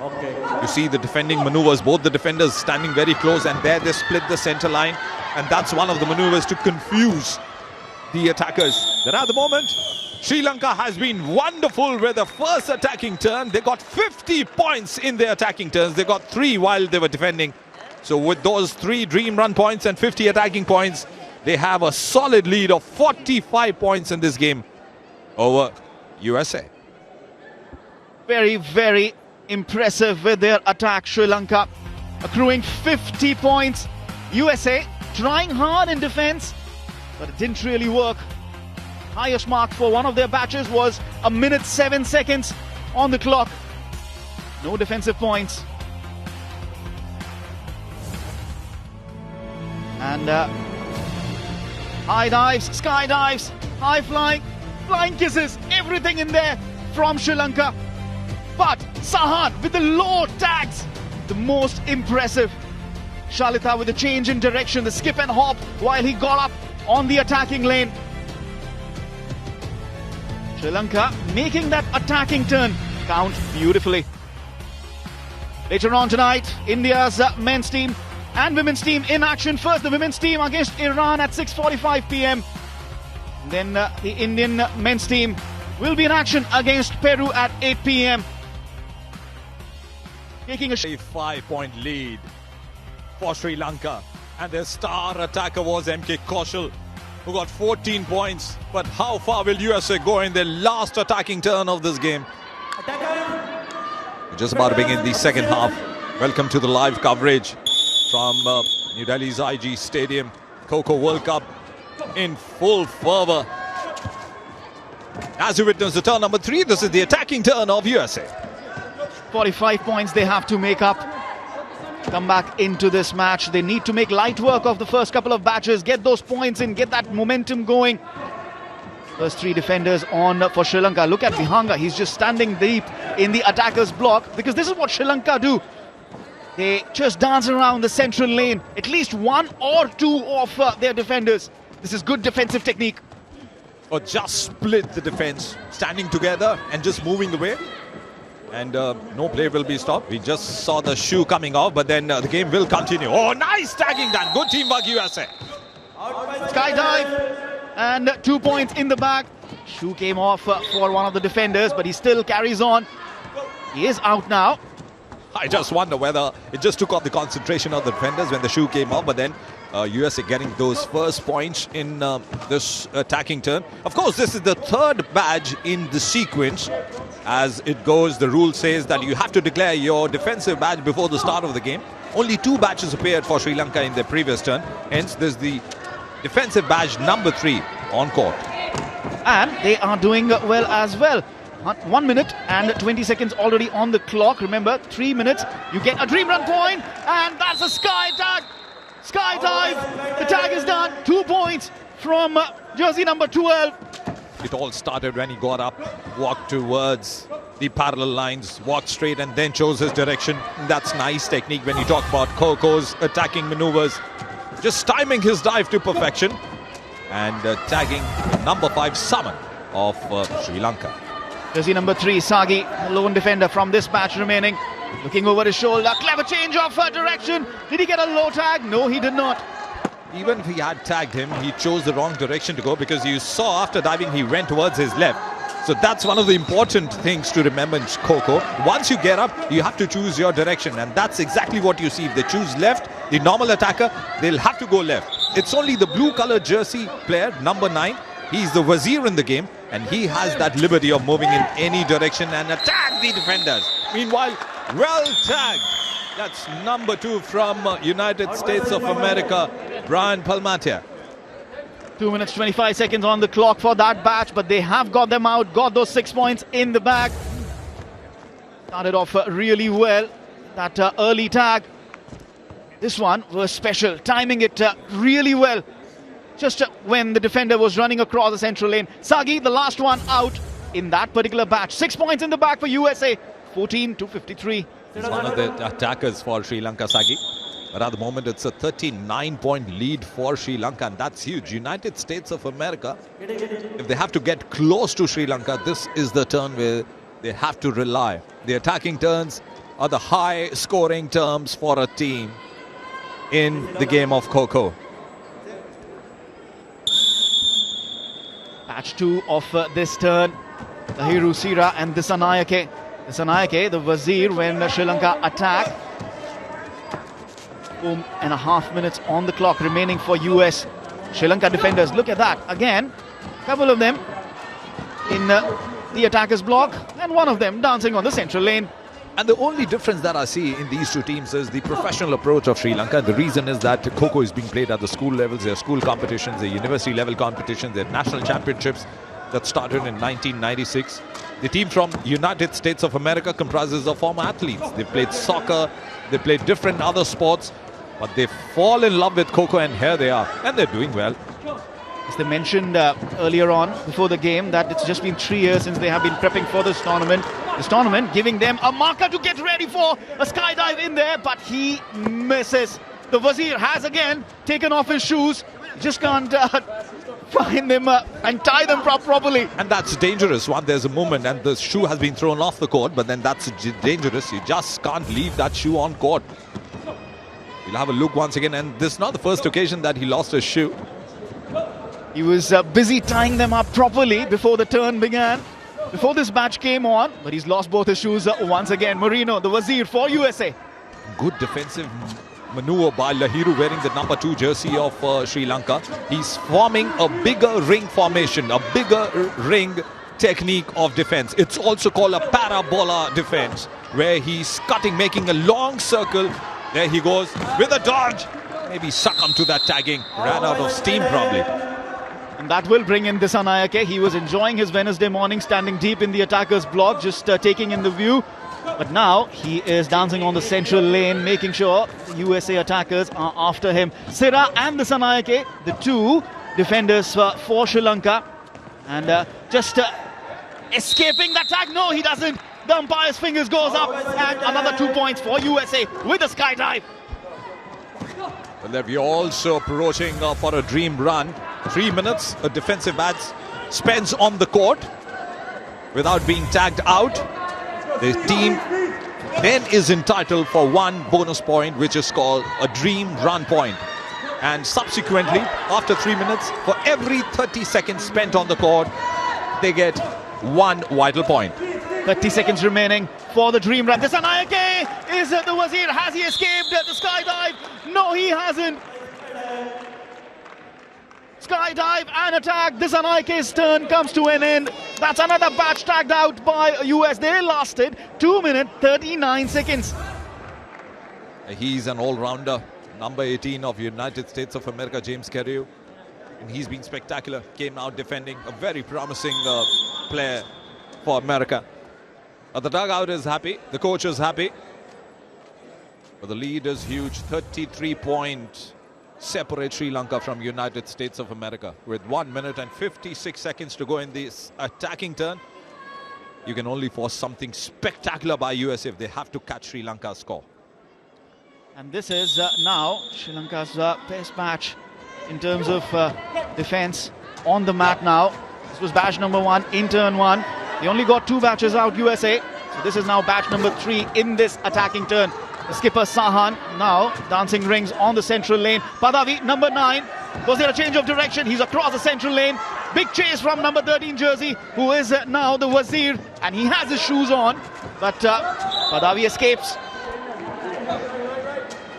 you see the defending maneuvers. Both the defenders standing very close. And there they split the center line. And that's one of the maneuvers to confuse the attackers. But at the moment, Sri Lanka has been wonderful with the first attacking turn. They got 50 points in their attacking turns. They got 3 while they were defending. So with those 3 dream run points and 50 attacking points, they have a solid lead of 45 points in this game over USA. Very, very impressive with their attack. Sri Lanka accruing 50 points. USA trying hard in defense, but it didn't really work. Highest mark for one of their batches was 1 minute 7 seconds on the clock. No defensive points. And high dives, sky dives, high flying, flying kisses, everything in there from Sri Lanka. But Sahan with the low tags, the most impressive. Shalita with the change in direction, the skip and hop while he got up on the attacking lane. Sri Lanka making that attacking turn count beautifully. Later on tonight, India's men's team and women's team in action. First, the women's team against Iran at 6:45 p.m. Then the Indian men's team will be in action against Peru at 8 p.m. Taking a 5-point lead for Sri Lanka. And their star attacker was MK Kaushal, who got 14 points. But how far will USA go in their last attacking turn of this game? We're just about to begin the second half. Welcome to the live coverage from New Delhi's IG Stadium. Kho Kho World Cup in full fervor. As you witness the turn number 3, this is the attacking turn of USA. 45 points they have to make up. Come back into this match. They need to make light work of the first couple of batches, get those points in, get that momentum going. First 3 defenders on for Sri Lanka. Look at Vihanga. He's just standing deep in the attacker's block, because this is what Sri Lanka do. They just dance around the central lane. At least 1 or 2 of their defenders. This is good defensive technique. Or just split the defense, standing together and just moving away. And no play will be stopped. We just saw the shoe coming off, but then the game will continue. Oh, nice tagging done. Good teamwork, USA. Skydive and 2 points in the bag. Shoe came off for one of the defenders, but he still carries on. He is out now. I just wonder whether it just took off the concentration of the defenders when the shoe came off, but then USA getting those first points in this attacking turn. Of course, this is the third badge in the sequence. As it goes, the rule says that you have to declare your defensive badge before the start of the game. Only 2 badges appeared for Sri Lanka in their previous turn. Hence, there's the defensive badge number 3 on court. And they are doing well as well. 1 minute and 20 seconds already on the clock. Remember, 3 minutes, you get a dream run point, and that's a sky tag. Sky dive. The tag is done. 2 points from jersey number 12. It all started when he got up, walked towards the parallel lines, walked straight and then chose his direction. That's nice technique when you talk about Kho Kho's attacking maneuvers. Just timing his dive to perfection and tagging number 5 Saman of Sri Lanka. Jersey number 3, Sagi, lone defender from this match remaining. Looking over his shoulder, clever change of direction. Did he get a low tag? No, he did not. Even if he had tagged him, he chose the wrong direction to go, because you saw after diving he went towards his left. So that's one of the important things to remember in Kho Kho. Once you get up, you have to choose your direction, and that's exactly what you see. If they choose left, the normal attacker, they'll have to go left. It's only the blue color jersey player, number 9. He's the Wazir in the game, and he has that liberty of moving in any direction and attack the defenders. Meanwhile, well tagged. That's number 2 from United States of America, Brian Palmatia. 2 minutes 25 seconds on the clock for that batch, but they have got them out, got those 6 points in the bag. Started off really well, that early tag. This one was special, timing it really well. Just when the defender was running across the central lane. Sagi, the last one out in that particular batch. 6 points in the bag for USA, 14-53. He's one of the attackers for Sri Lanka, Sagi. But at the moment, it's a 39-point lead for Sri Lanka, and that's huge. United States of America, if they have to get close to Sri Lanka, this is the turn where they have to rely. The attacking turns are the high-scoring terms for a team in the game of Kho Kho. Batch 2 of this turn. Lahiru Sira and Disanayake. Disanayake, the Wazir, when Sri Lanka attack. 4.5 minutes on the clock remaining for US. Sri Lanka defenders, look at that. Again, a couple of them in the attackers block, and one of them dancing on the central lane. And the only difference that I see in these two teams is the professional approach of Sri Lanka. The reason is that Kho Kho is being played at the school levels. There are school competitions, there are university level competitions, there are national championships that started in 1996. The team from United States of America comprises of former athletes. They've played soccer, they played different other sports, but they fall in love with Kho Kho, and here they are, and they're doing well. As they mentioned earlier on before the game, that it's just been 3 years since they have been prepping for this tournament. This tournament giving them a marker to get ready for a skydive in there, but he misses. The Wazir has again taken off his shoes. Just can't find them and tie them properly. And that's dangerous. One, there's a movement and the shoe has been thrown off the court, but then that's dangerous. You just can't leave that shoe on court. We'll have a look once again, and this is not the first occasion that he lost his shoe. He was busy tying them up properly before the turn began, before this match came on, but he's lost both his shoes once again. Marino, the Wazir for USA. Good defensive maneuver by Lahiru, wearing the number 2 jersey of Sri Lanka. He's forming a bigger ring formation, a bigger ring technique of defense. It's also called a parabola defense, where he's cutting, making a long circle. There he goes with a dodge. Maybe succumbed to that tagging, ran out of steam probably. And that will bring in Disanayake. He was enjoying his Wednesday morning, standing deep in the attacker's block, just taking in the view. But now he is dancing on the central lane, making sure the USA attackers are after him. Sira and Disanayake, the 2 defenders for Sri Lanka. And just escaping that tag. No, he doesn't. The umpire's fingers goes up, and another 2 points for USA with a skydive. Well, they're also approaching for a dream run. 3 minutes, a defensive badge spends on the court without being tagged out. The team then is entitled for 1 bonus point, which is called a dream run point. And subsequently, after 3 minutes, for every 30 seconds spent on the court, they get 1 vital point. 30 seconds remaining for the dream run. Disanayake is the Wazir. Has he escaped the skydive? No, he hasn't. Skydive and attack. Disanayake's turn comes to an end. That's another batch tagged out by US. They lasted 2 minutes 39 seconds. He's an all-rounder. Number 18 of United States of America, James Carreau. And he's been spectacular. Came out defending. A very promising player for America. But the dugout is happy. The coach is happy. But the lead is huge. 33 points separate Sri Lanka from United States of America. With 1 minute and 56 seconds to go in this attacking turn, you can only force something spectacular by US if they have to catch Sri Lanka's score. And this is now Sri Lanka's best match in terms of defense on the mat now. This was batch number 1 in turn 1. They only got 2 batches out, USA. So this is now batch number 3 in this attacking turn. The skipper Sahan now dancing rings on the central lane. Padavi, number 9. Was there a change of direction? He's across the central lane. Big chase from number 13 jersey, who is now the Wazir. And he has his shoes on. But Padavi escapes.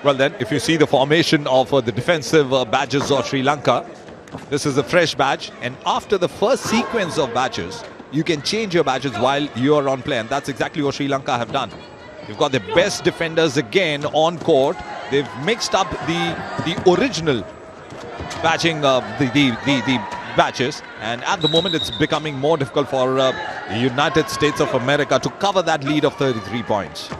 Well then, if you see the formation of the defensive badges of Sri Lanka, this is a fresh badge. And after the first sequence of badges, you can change your badges while you are on play. And that's exactly what Sri Lanka have done. You've got the best defenders again on court. They've mixed up the original badging, the badges. And at the moment, it's becoming more difficult for the United States of America to cover that lead of 33 points.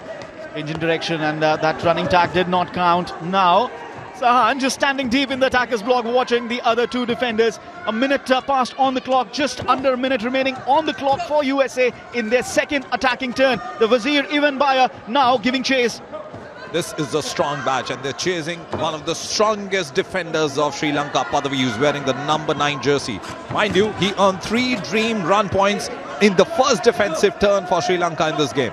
Engine direction, and that running tag did not count. Now Sahan just standing deep in the attacker's block, watching the other 2 defenders. A minute passed on the clock, just under a minute remaining on the clock for USA in their second attacking turn. The Wazir Ivan Bayer now giving chase. This is a strong batch, and they're chasing one of the strongest defenders of Sri Lanka, Padavi, who's wearing the number 9 jersey. Mind you, he earned 3 dream run points in the first defensive turn for Sri Lanka in this game.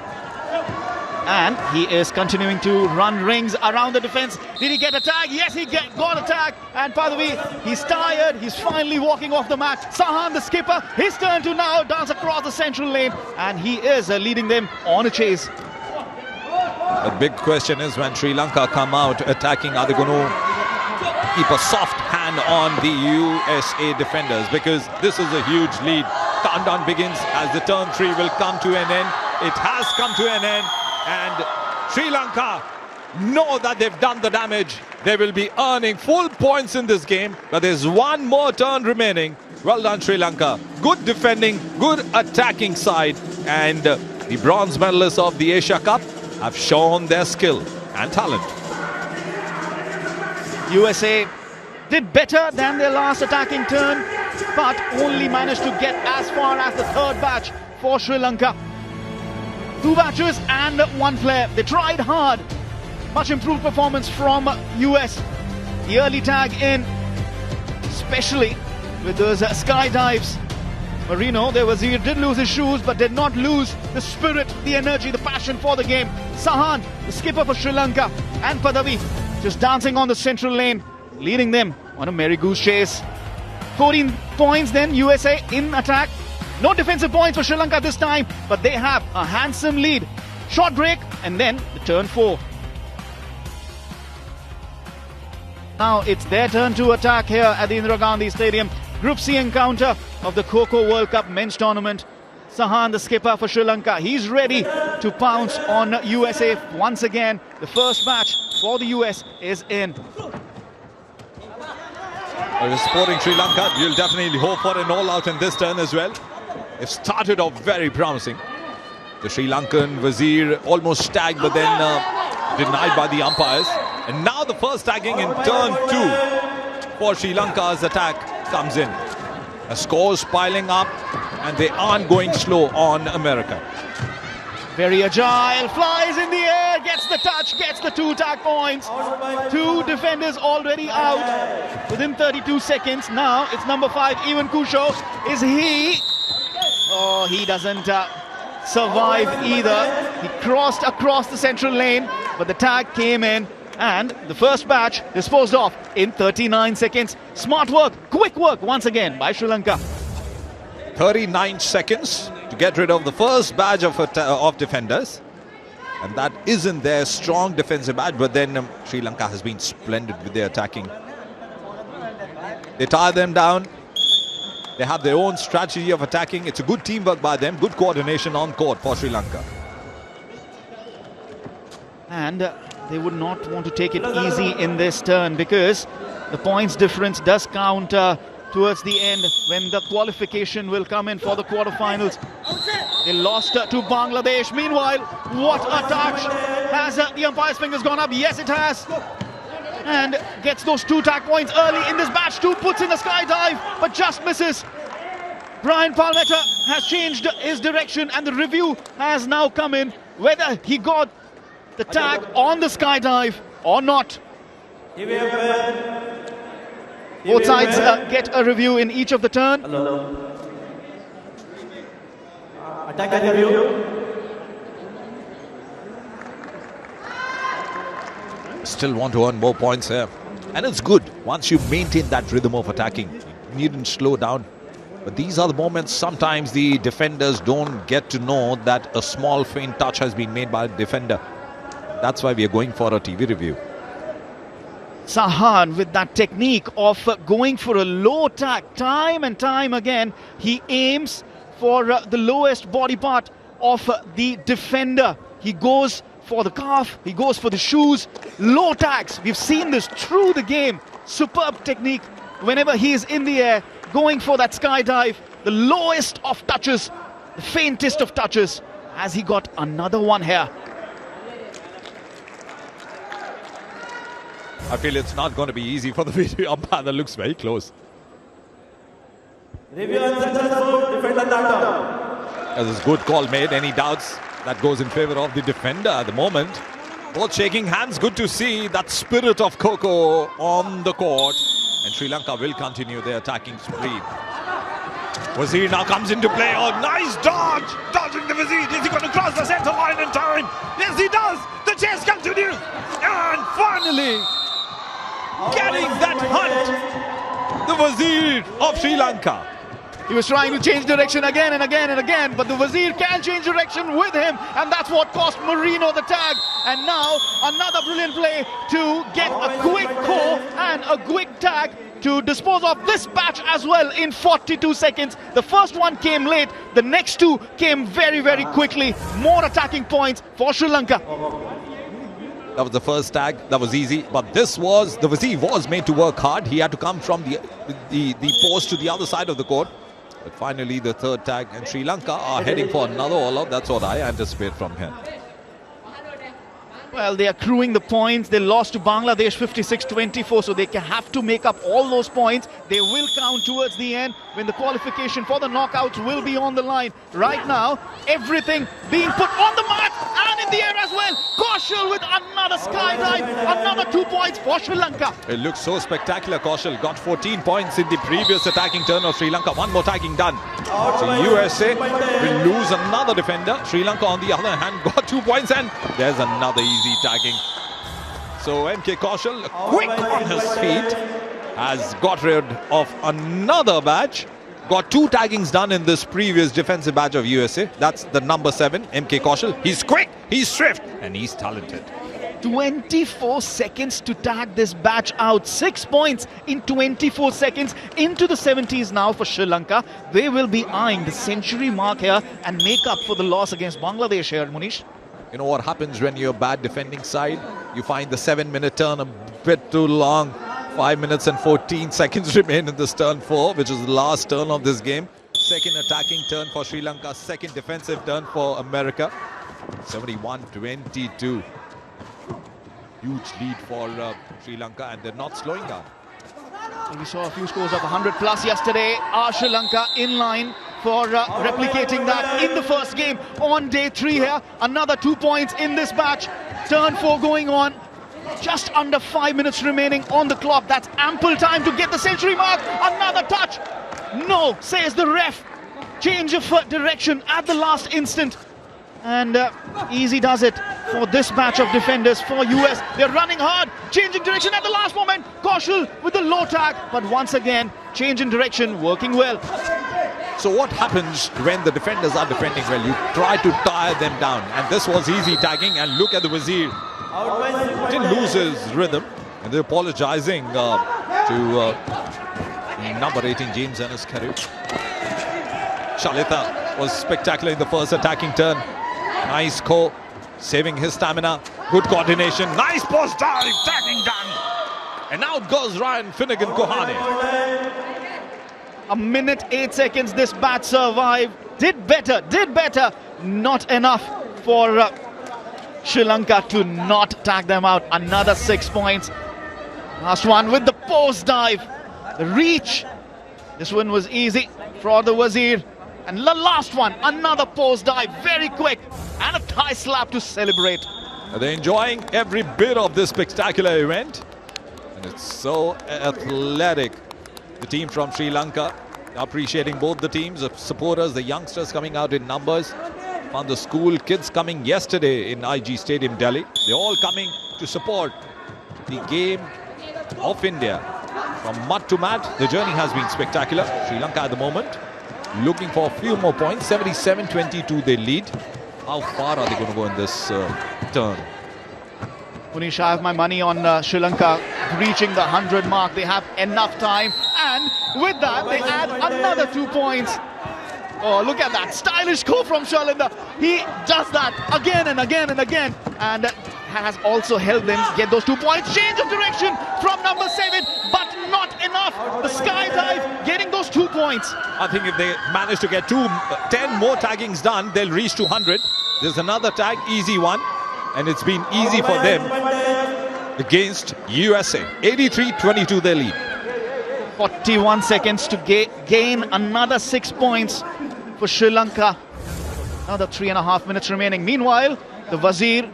And he is continuing to run rings around the defense. Did he get a tag? Yes, he got a tag. And Padavi, he's tired. He's finally walking off the mat. Sahan, the skipper, his turn to now dance across the central lane. And he is leading them on a chase. The big question is, when Sri Lanka come out attacking, are they going to keep a soft hand on the USA defenders? Because this is a huge lead. Countdown begins as the turn 3 will come to an end. It has come to an end. And Sri Lanka know that they've done the damage. They will be earning full points in this game. But there's 1 more turn remaining. Well done, Sri Lanka. Good defending, good attacking side. And the bronze medalists of the Asia Cup have shown their skill and talent. USA did better than their last attacking turn, but only managed to get as far as the 3rd batch for Sri Lanka. 2 batches and 1 flare. They tried hard. Much improved performance from US. The early tag in, especially with those skydives. Marino, their Wazir, did lose his shoes, but did not lose the spirit, the energy, the passion for the game. Sahan, the skipper for Sri Lanka, and Padavi just dancing on the central lane, leading them on a merry goose chase. 14 points then, USA in attack. No defensive points for Sri Lanka this time, but they have a handsome lead. Short break, and then the turn 4. Now it's their turn to attack here at the Indira Gandhi Stadium. Group C encounter of the Kho Kho World Cup men's tournament. Sahan, the skipper for Sri Lanka, he's ready to pounce on USA once again. The first match for the US is in. Supporting Sri Lanka, you'll definitely hope for an all-out in this turn as well. They've started off very promising. The Sri Lankan Wazir almost tagged, but then denied by the umpires. And now the first tagging in turn 2 for Sri Lanka's attack comes in. The scores piling up, and they aren't going slow on America. Very agile, flies in the air, gets the touch, gets the 2 tag points. 2 defenders already out within 32 seconds. Now it's number 5, Ivan Kho Kho. Is he? Oh, he doesn't survive either. He crossed across the central lane, but the tag came in, And the first batch disposed of in 39 seconds. Smart work, quick work once again by Sri Lanka. 39 seconds to get rid of the first batch of defenders. And that isn't their strong defensive batch, but then Sri Lanka has been splendid with their attacking. They tie them down. They have their own strategy of attacking. It's a good teamwork by them, good coordination on court for Sri Lanka. And they would not want to take it easy in this turn, because the points difference does count towards the end when the qualification will come in for the quarterfinals. They lost to Bangladesh. Meanwhile, what a touch! Has the umpire's fingers gone up? Yes, it has. And gets those 2 tag points early in this batch too. Puts in a skydive, but just misses. Brian Palmetta has changed his direction, and the review has now come in whether he got the tag on the skydive or not. Both sides get a review in each of the turn. Attack review. Still want to earn more points here. And it's good once you maintain that rhythm of attacking. You needn't slow down. But these are the moments sometimes the defenders don't get to know that a small faint touch has been made by a defender. That's why we are going for a TV review. Sahan with that technique of going for a low tag time and time again. He aims for the lowest body part of the defender. He goes for the calf, he goes for the shoes, low tags. We've seen this through the game. Superb technique whenever he is in the air, going for that skydive. The lowest of touches, the faintest of touches. Has he got another one here? I feel it's not going to be easy for the video umpire. That looks very close. Review unsuccessful. Defender knocked out. This is good call made. Any doubts? That goes in favor of the defender at the moment. Both shaking hands. Good to see that spirit of Kho Kho on the court. And Sri Lanka will continue their attacking spree. Wazir now comes into play. Oh, nice dodge! Dodging the Wazir. Is he going to cross the center line in time? Yes, he does! The chase continues. And finally, getting that hunt, the Wazir of Sri Lanka. He was trying to change direction again and again and again, but the Wazir can change direction with him, and that's what cost Marino the tag. And now another brilliant play to get a quick call and a quick tag to dispose of this batch as well in 42 seconds. The first one came late, the next 2 came very, very quickly. More attacking points for Sri Lanka. That was the first tag. That was easy. But this was, the Wazir was made to work hard. He had to come from the post to the other side of the court. But finally, the third tag, and Sri Lanka are heading for another all-out. That's what I anticipate from here. Well, they are accruing the points. They lost to Bangladesh 56-24, so they have to make up all those points. They will count towards the end when the qualification for the knockouts will be on the line. Right now, everything being put on the mat and in the air as well. Kaushal with another skydive, another 2 points for Sri Lanka. It looks so spectacular. Kaushal got 14 points in the previous attacking turn of Sri Lanka. One more tagging done. So USA will lose another defender. Sri Lanka, on the other hand, got 2 points, and there's another easy tagging. So MK Kaushal, quick on his feet, has got rid of another batch. Got 2 taggings done in this previous defensive batch of USA. That's the number 7, MK Kaushal. He's quick, he's swift, and he's talented. 24 seconds to tag this batch out. 6 points in 24 seconds. Into the 70s now for Sri Lanka. They will be eyeing the century mark here and make up for the loss against Bangladesh here, Munish. You know what happens when you're a bad defending side? You find the 7-minute turn a bit too long. 5 minutes and 14 seconds remain in this turn 4, which is the last turn of this game. Second attacking turn for Sri Lanka, second defensive turn for America. 71-22. Huge lead for Sri Lanka, and they're not slowing down. We saw a few scores of 100 plus yesterday. Are Sri Lanka in line for replicating that in the first game on day 3 here? Another 2 points in this batch. Turn 4 going on. Just under 5 minutes remaining on the clock. That's ample time to get the century mark. Another touch. No, says the ref. Change of direction at the last instant. And easy does it. for this batch of defenders for US. They're running hard, changing direction at the last moment. Kaushal with the low tag, but once again, change in direction, working well. So what happens when the defenders are defending well? You try to tire them down, and this was easy tagging, and look at the Wazir. Didn't lose his rhythm, and they're apologizing to number 18 James Ennis Carey. Shalita was spectacular in the first attacking turn. Nice Kho saving his stamina. Good coordination. Nice post dive, tagging done. And out goes Ryan Finnegan Kohane. A minute 8 seconds this batch survived. Did better. Not enough for Sri Lanka to not tag them out. Another 6 points. Last one with the post dive. The reach. This one was easy for the Wazir. And the last one, another post dive, very quick. And a thigh slap to celebrate. They're enjoying every bit of this spectacular event. And it's so athletic. The team from Sri Lanka, appreciating both the teams, the supporters, the youngsters coming out in numbers. Found the school kids coming yesterday in IG Stadium, Delhi. They're all coming to support the game of India. From mud to mat, the journey has been spectacular. Sri Lanka at the moment looking for a few more points. 77-22 they lead. How far are they going to go in this turn? Munish, I have my money on Sri Lanka reaching the 100 mark. They have enough time, and with that they add another 2 points. Oh, look at that stylish Kho from Shalinda. He does that again and again and again, and has also helped them get those 2 points. Change of direction from number 7, but not enough. The skydive getting those 2 points. I think if they manage to get 10 more taggings done, they'll reach 200. There's another tag, easy one, and it's been easy for them against USA. 83-22 their lead. 41 seconds to gain another 6 points for Sri Lanka. Another 3.5 minutes remaining. Meanwhile, the Wazir,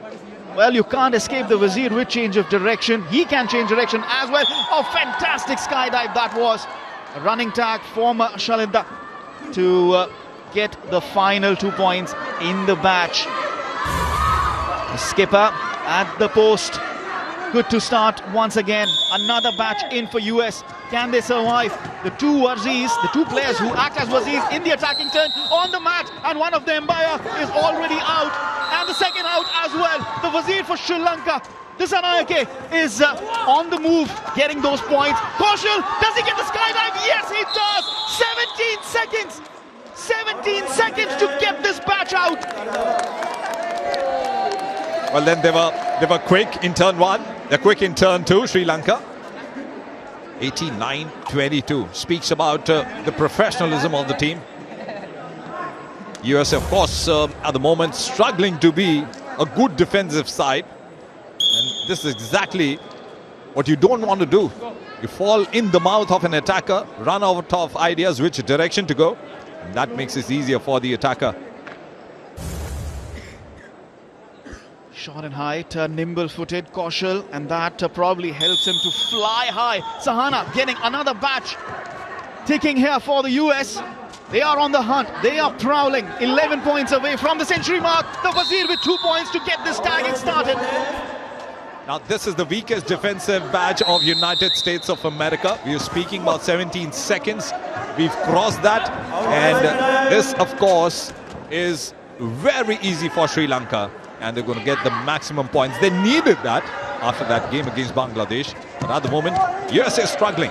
well, you can't escape the Wazir with change of direction. He can change direction as well. Oh, fantastic skydive that was. A running tag from Shalinda to get the final 2 points in the batch. The skipper at the post. Good to start once again. Another batch in for US. Can they survive? The two Wazirs, the two players who act as Wazirs in the attacking turn on the mat, and one of them, Mbaya, is already out, and the second out as well. The Wazir for Sri Lanka. This Anayake is on the move, getting those points. Kaushal, does he get the skydive? Yes, he does. 17 seconds. 17 seconds to get this batch out. Well, then they were quick in turn 1. They're quick in turn 2, Sri Lanka. 89-22 speaks about the professionalism of the team. US, of course, at the moment struggling to be a good defensive side. And this is exactly what you don't want to do. You fall in the mouth of an attacker, run out of ideas which direction to go. And that makes it easier for the attacker. Short and height, nimble-footed Kaushal, and that probably helps him to fly high. Sahana getting another batch. Ticking here for the US. They are on the hunt. They are prowling. 11 points away from the century mark. The Wazir with 2 points to get this tagging started. Now, this is the weakest defensive badge of United States of America. We are speaking about 17 seconds. We've crossed that. And this, of course, is very easy for Sri Lanka. And they're going to get the maximum points. They needed that after that game against Bangladesh. But at the moment, USA is struggling.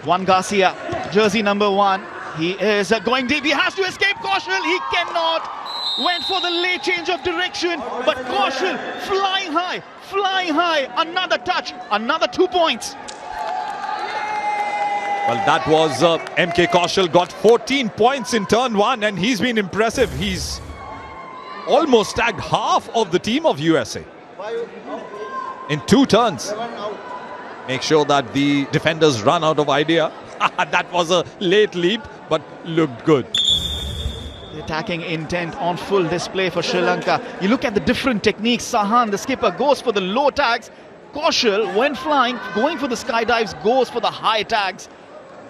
Juan Garcia, jersey number 1. He is going deep. He has to escape Kaushal. He cannot. Went for the late change of direction. But Kaushal flying high. Flying high. Another touch. Another 2 points. Well, that was MK Kaushal. Got 14 points in turn 1. And he's been impressive. He's almost tagged half of the team of USA in 2 turns. Make sure that the defenders run out of idea. That was a late leap, but looked good. The attacking intent on full display for Sri Lanka. You look at the different techniques. Sahan, the skipper, goes for the low tags. Kaushal, when flying, going for the skydives, goes for the high tags.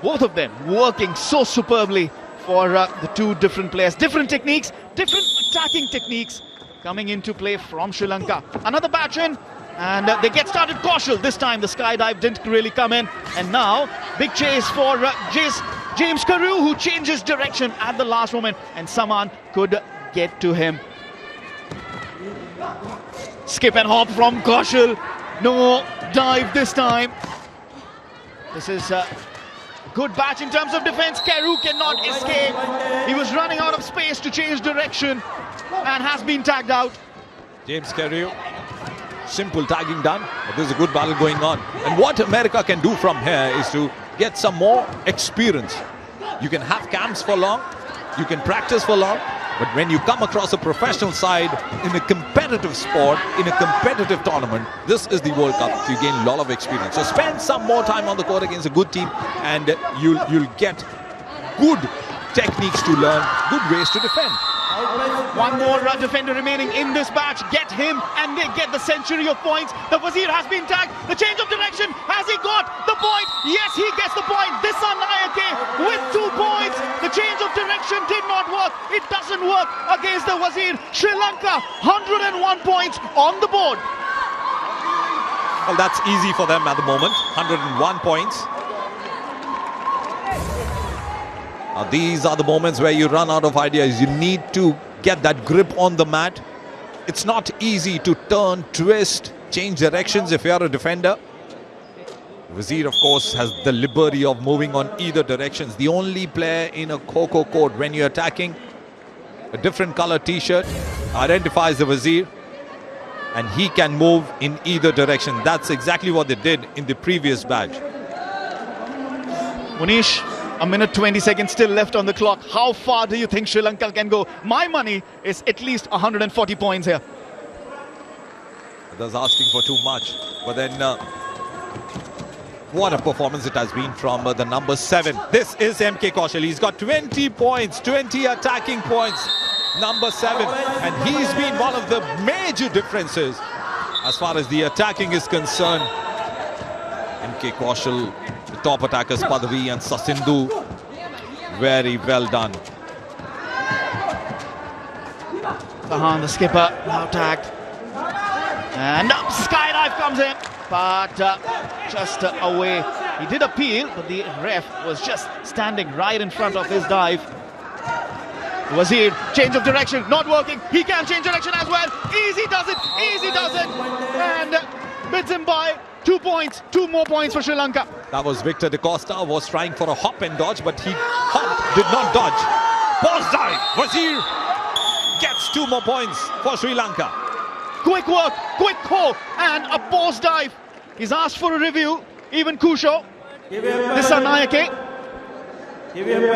Both of them working so superbly for the two different players. Different techniques, different attacking techniques. coming into play from Sri Lanka. Another batch in, and they get started cautious. This time the skydive didn't really come in, and now big chase for James Carew, who changes direction at the last moment, and Saman could get to him. Skip and hop from Kaushal. No dive this time. This is a good batch in terms of defense. Carew cannot escape. He was running out of space to change direction and has been tagged out. James Carew, simple tagging done, but there's a good battle going on. And what America can do from here is to get some more experience. You can have camps for long, you can practice for long, but when you come across a professional side in a competitive sport, in a competitive tournament, this is the World Cup. You gain a lot of experience. So spend some more time on the court against a good team, and you'll get good techniques to learn, good ways to defend. One more defender remaining in this batch. Get him and they get the century of points. The Wazir has been tagged. The change of direction. Has he got the point? Yes, he gets the point. This Nayake with 2 points. The change of direction did not work. It doesn't work against the Wazir. Sri Lanka 101 points on the board. Well, that's easy for them at the moment. 101 points. Now, these are the moments where you run out of ideas. You need to get that grip on the mat. It's not easy to turn, twist, change directions if you're a defender. Wazir, of course, has the liberty of moving on either directions. The only player in a Kho Kho court, when you're attacking, a different color t-shirt identifies the Wazir, and he can move in either direction. That's exactly what they did in the previous batch. Munish, a minute 20 seconds still left on the clock. How far do you think Sri Lanka can go? My money is at least 140 points here. That's asking for too much. But then, what a performance it has been from the number 7. This is MK Kaushal. He's got 20 points, 20 attacking points. Number 7. And he's been one of the major differences as far as the attacking is concerned. MK Kaushal, the top attackers Padavi and Sasindhu, very well done. Sahan, the skipper, now tagged. And skydive comes in, but just away. He did appeal, but the ref was just standing right in front of his dive. Wazir, change of direction, not working. He can change direction as well. Easy does it, and bids him by 2 points, 2 more points for Sri Lanka. That was Victor Da Costa, was trying for a hop and dodge, but he hopped, did not dodge. Post dive, Wazir gets 2 more points for Sri Lanka. Quick work, quick Kho, and a post dive. He's asked for a review, even Kusho. This is Nayake. Give him a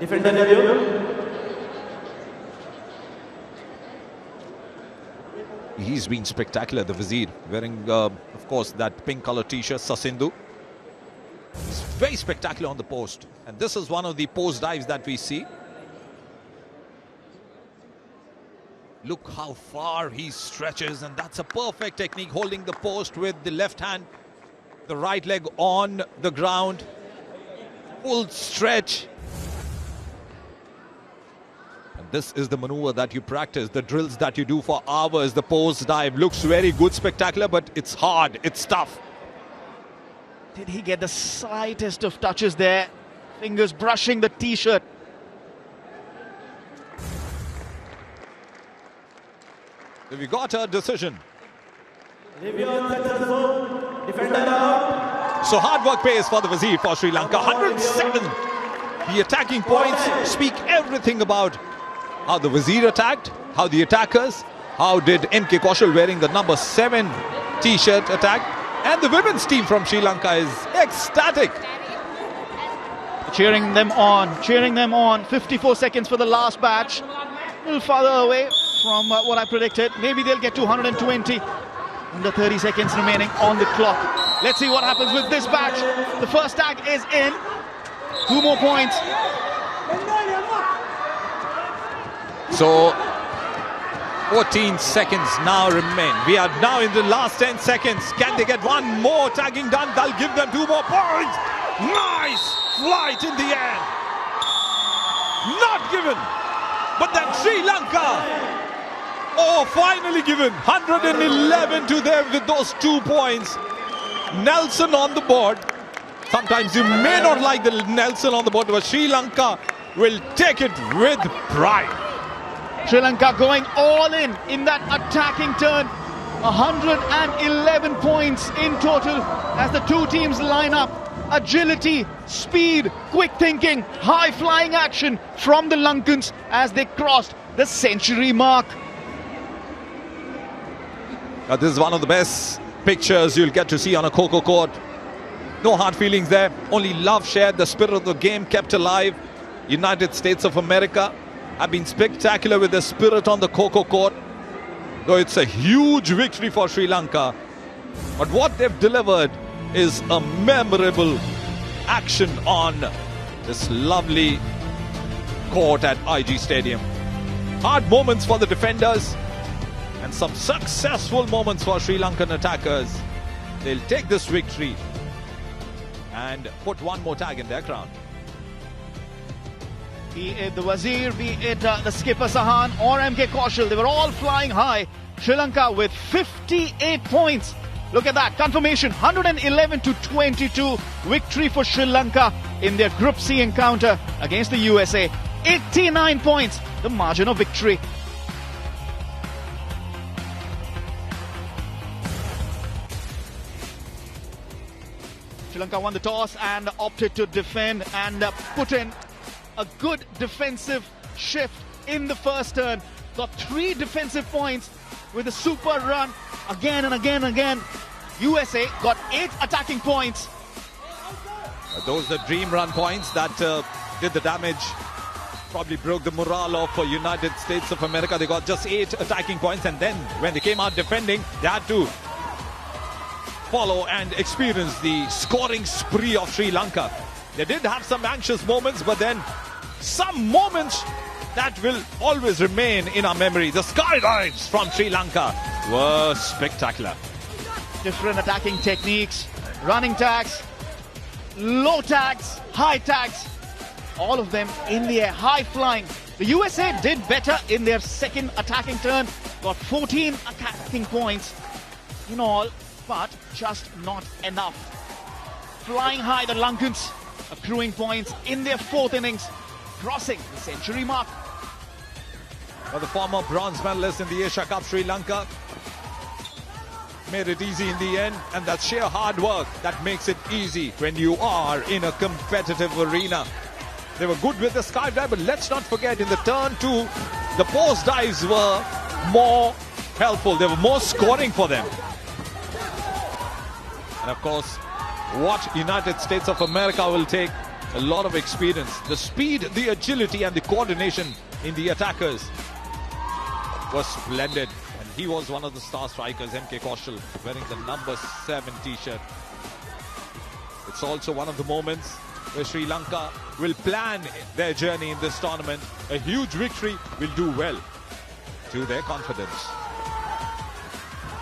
defender review. He's been spectacular, the Wazir, wearing, of course, that pink color t-shirt, Sasindhu. He's very spectacular on the post. And this is one of the post dives that we see. Look how far he stretches, and that's a perfect technique, holding the post with the left hand, the right leg on the ground. Full stretch. This is the maneuver that you practice, the drills that you do for hours. The post dive looks very good, spectacular, but it's hard, it's tough. Did he get the slightest of touches there? Fingers brushing the t-shirt. Have you got a decision? So hard work pays for the Wazir for Sri Lanka. 107. The attacking points speak everything about how the Wazir attacked, how the attackers, how did MK Kaushal wearing the number 7 t-shirt attack, and the women's team from Sri Lanka is ecstatic. Cheering them on. 54 seconds for the last batch. A little farther away from what I predicted. Maybe they'll get to 120. Under 30 seconds remaining on the clock. Let's see what happens with this batch. The first tag is in. 2 more points. So 14 seconds now remain. We are now in the last 10 seconds. Can they get one more tagging done? That'll give them 2 more points. Nice flight in the air. Not given. But then Sri Lanka Oh, finally given. 111 to them with those 2 points. Nelson on the board. Sometimes you may not like the Nelson on the board, but Sri Lanka will take it with pride. Sri Lanka going all in that attacking turn. 111 points in total as the two teams line up. Agility, speed, quick thinking, high flying action from the Lankans as they crossed the century mark. This is one of the best pictures you'll get to see on a Kho Kho court. No hard feelings there, only love shared, the spirit of the game kept alive. United States of America have been spectacular with the spirit on the Kho Kho court. Though it's a huge victory for Sri Lanka, but what they've delivered is a memorable action on this lovely court at IG Stadium. Hard moments for the defenders and some successful moments for Sri Lankan attackers. They'll take this victory and put one more tag in their crown. Be it the Wazir, be it the skipper Sahan or MK Kaushal, they were all flying high. Sri Lanka with 58 points. Look at that, confirmation, 111 to 22. Victory for Sri Lanka in their Group C encounter against the USA. 89 points, the margin of victory. Sri Lanka won the toss and opted to defend and put in a good defensive shift in the first turn. Got 3 defensive points with a super run again and again and again. USA got 8 attacking points. Those are the dream run points that did the damage. Probably broke the morale of United States of America. They got just 8 attacking points, and then when they came out defending, they had to follow and experience the scoring spree of Sri Lanka. They did have some anxious moments, but then some moments that will always remain in our memory. The skydives from Sri Lanka were spectacular. Different attacking techniques, running tags, low tags, high tags, all of them in the air, high flying. The USA did better in their second attacking turn, got 14 attacking points in all, but just not enough. Flying high, the Lankans accruing points in their 4th innings, crossing the century mark. For the former bronze medalist in the Asia Cup, Sri Lanka made it easy in the end, and that's sheer hard work that makes it easy when you are in a competitive arena. They were good with the skydive, but let's not forget in the turn 2, the post dives were more helpful. There were more scoring for them. And of course, what United States of America will take a lot of experience. The speed, the agility and the coordination in the attackers was splendid. And he was one of the star strikers, MK Kaushal, wearing the number 7 t-shirt. It's also one of the moments where Sri Lanka will plan their journey in this tournament. A huge victory will do well to their confidence.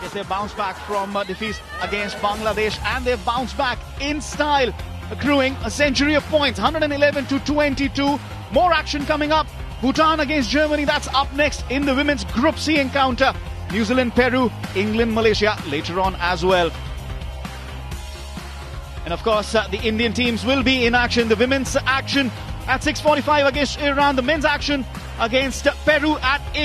Yes, they bounced back from defeats against Bangladesh, and they've bounced back in style, accruing a century of points, 111 to 22. More action coming up. Bhutan against Germany, that's up next in the women's Group C encounter. New Zealand, Peru, England, Malaysia later on as well. And of course, the Indian teams will be in action. The women's action at 6:45 against Iran. The men's action against Peru at 8.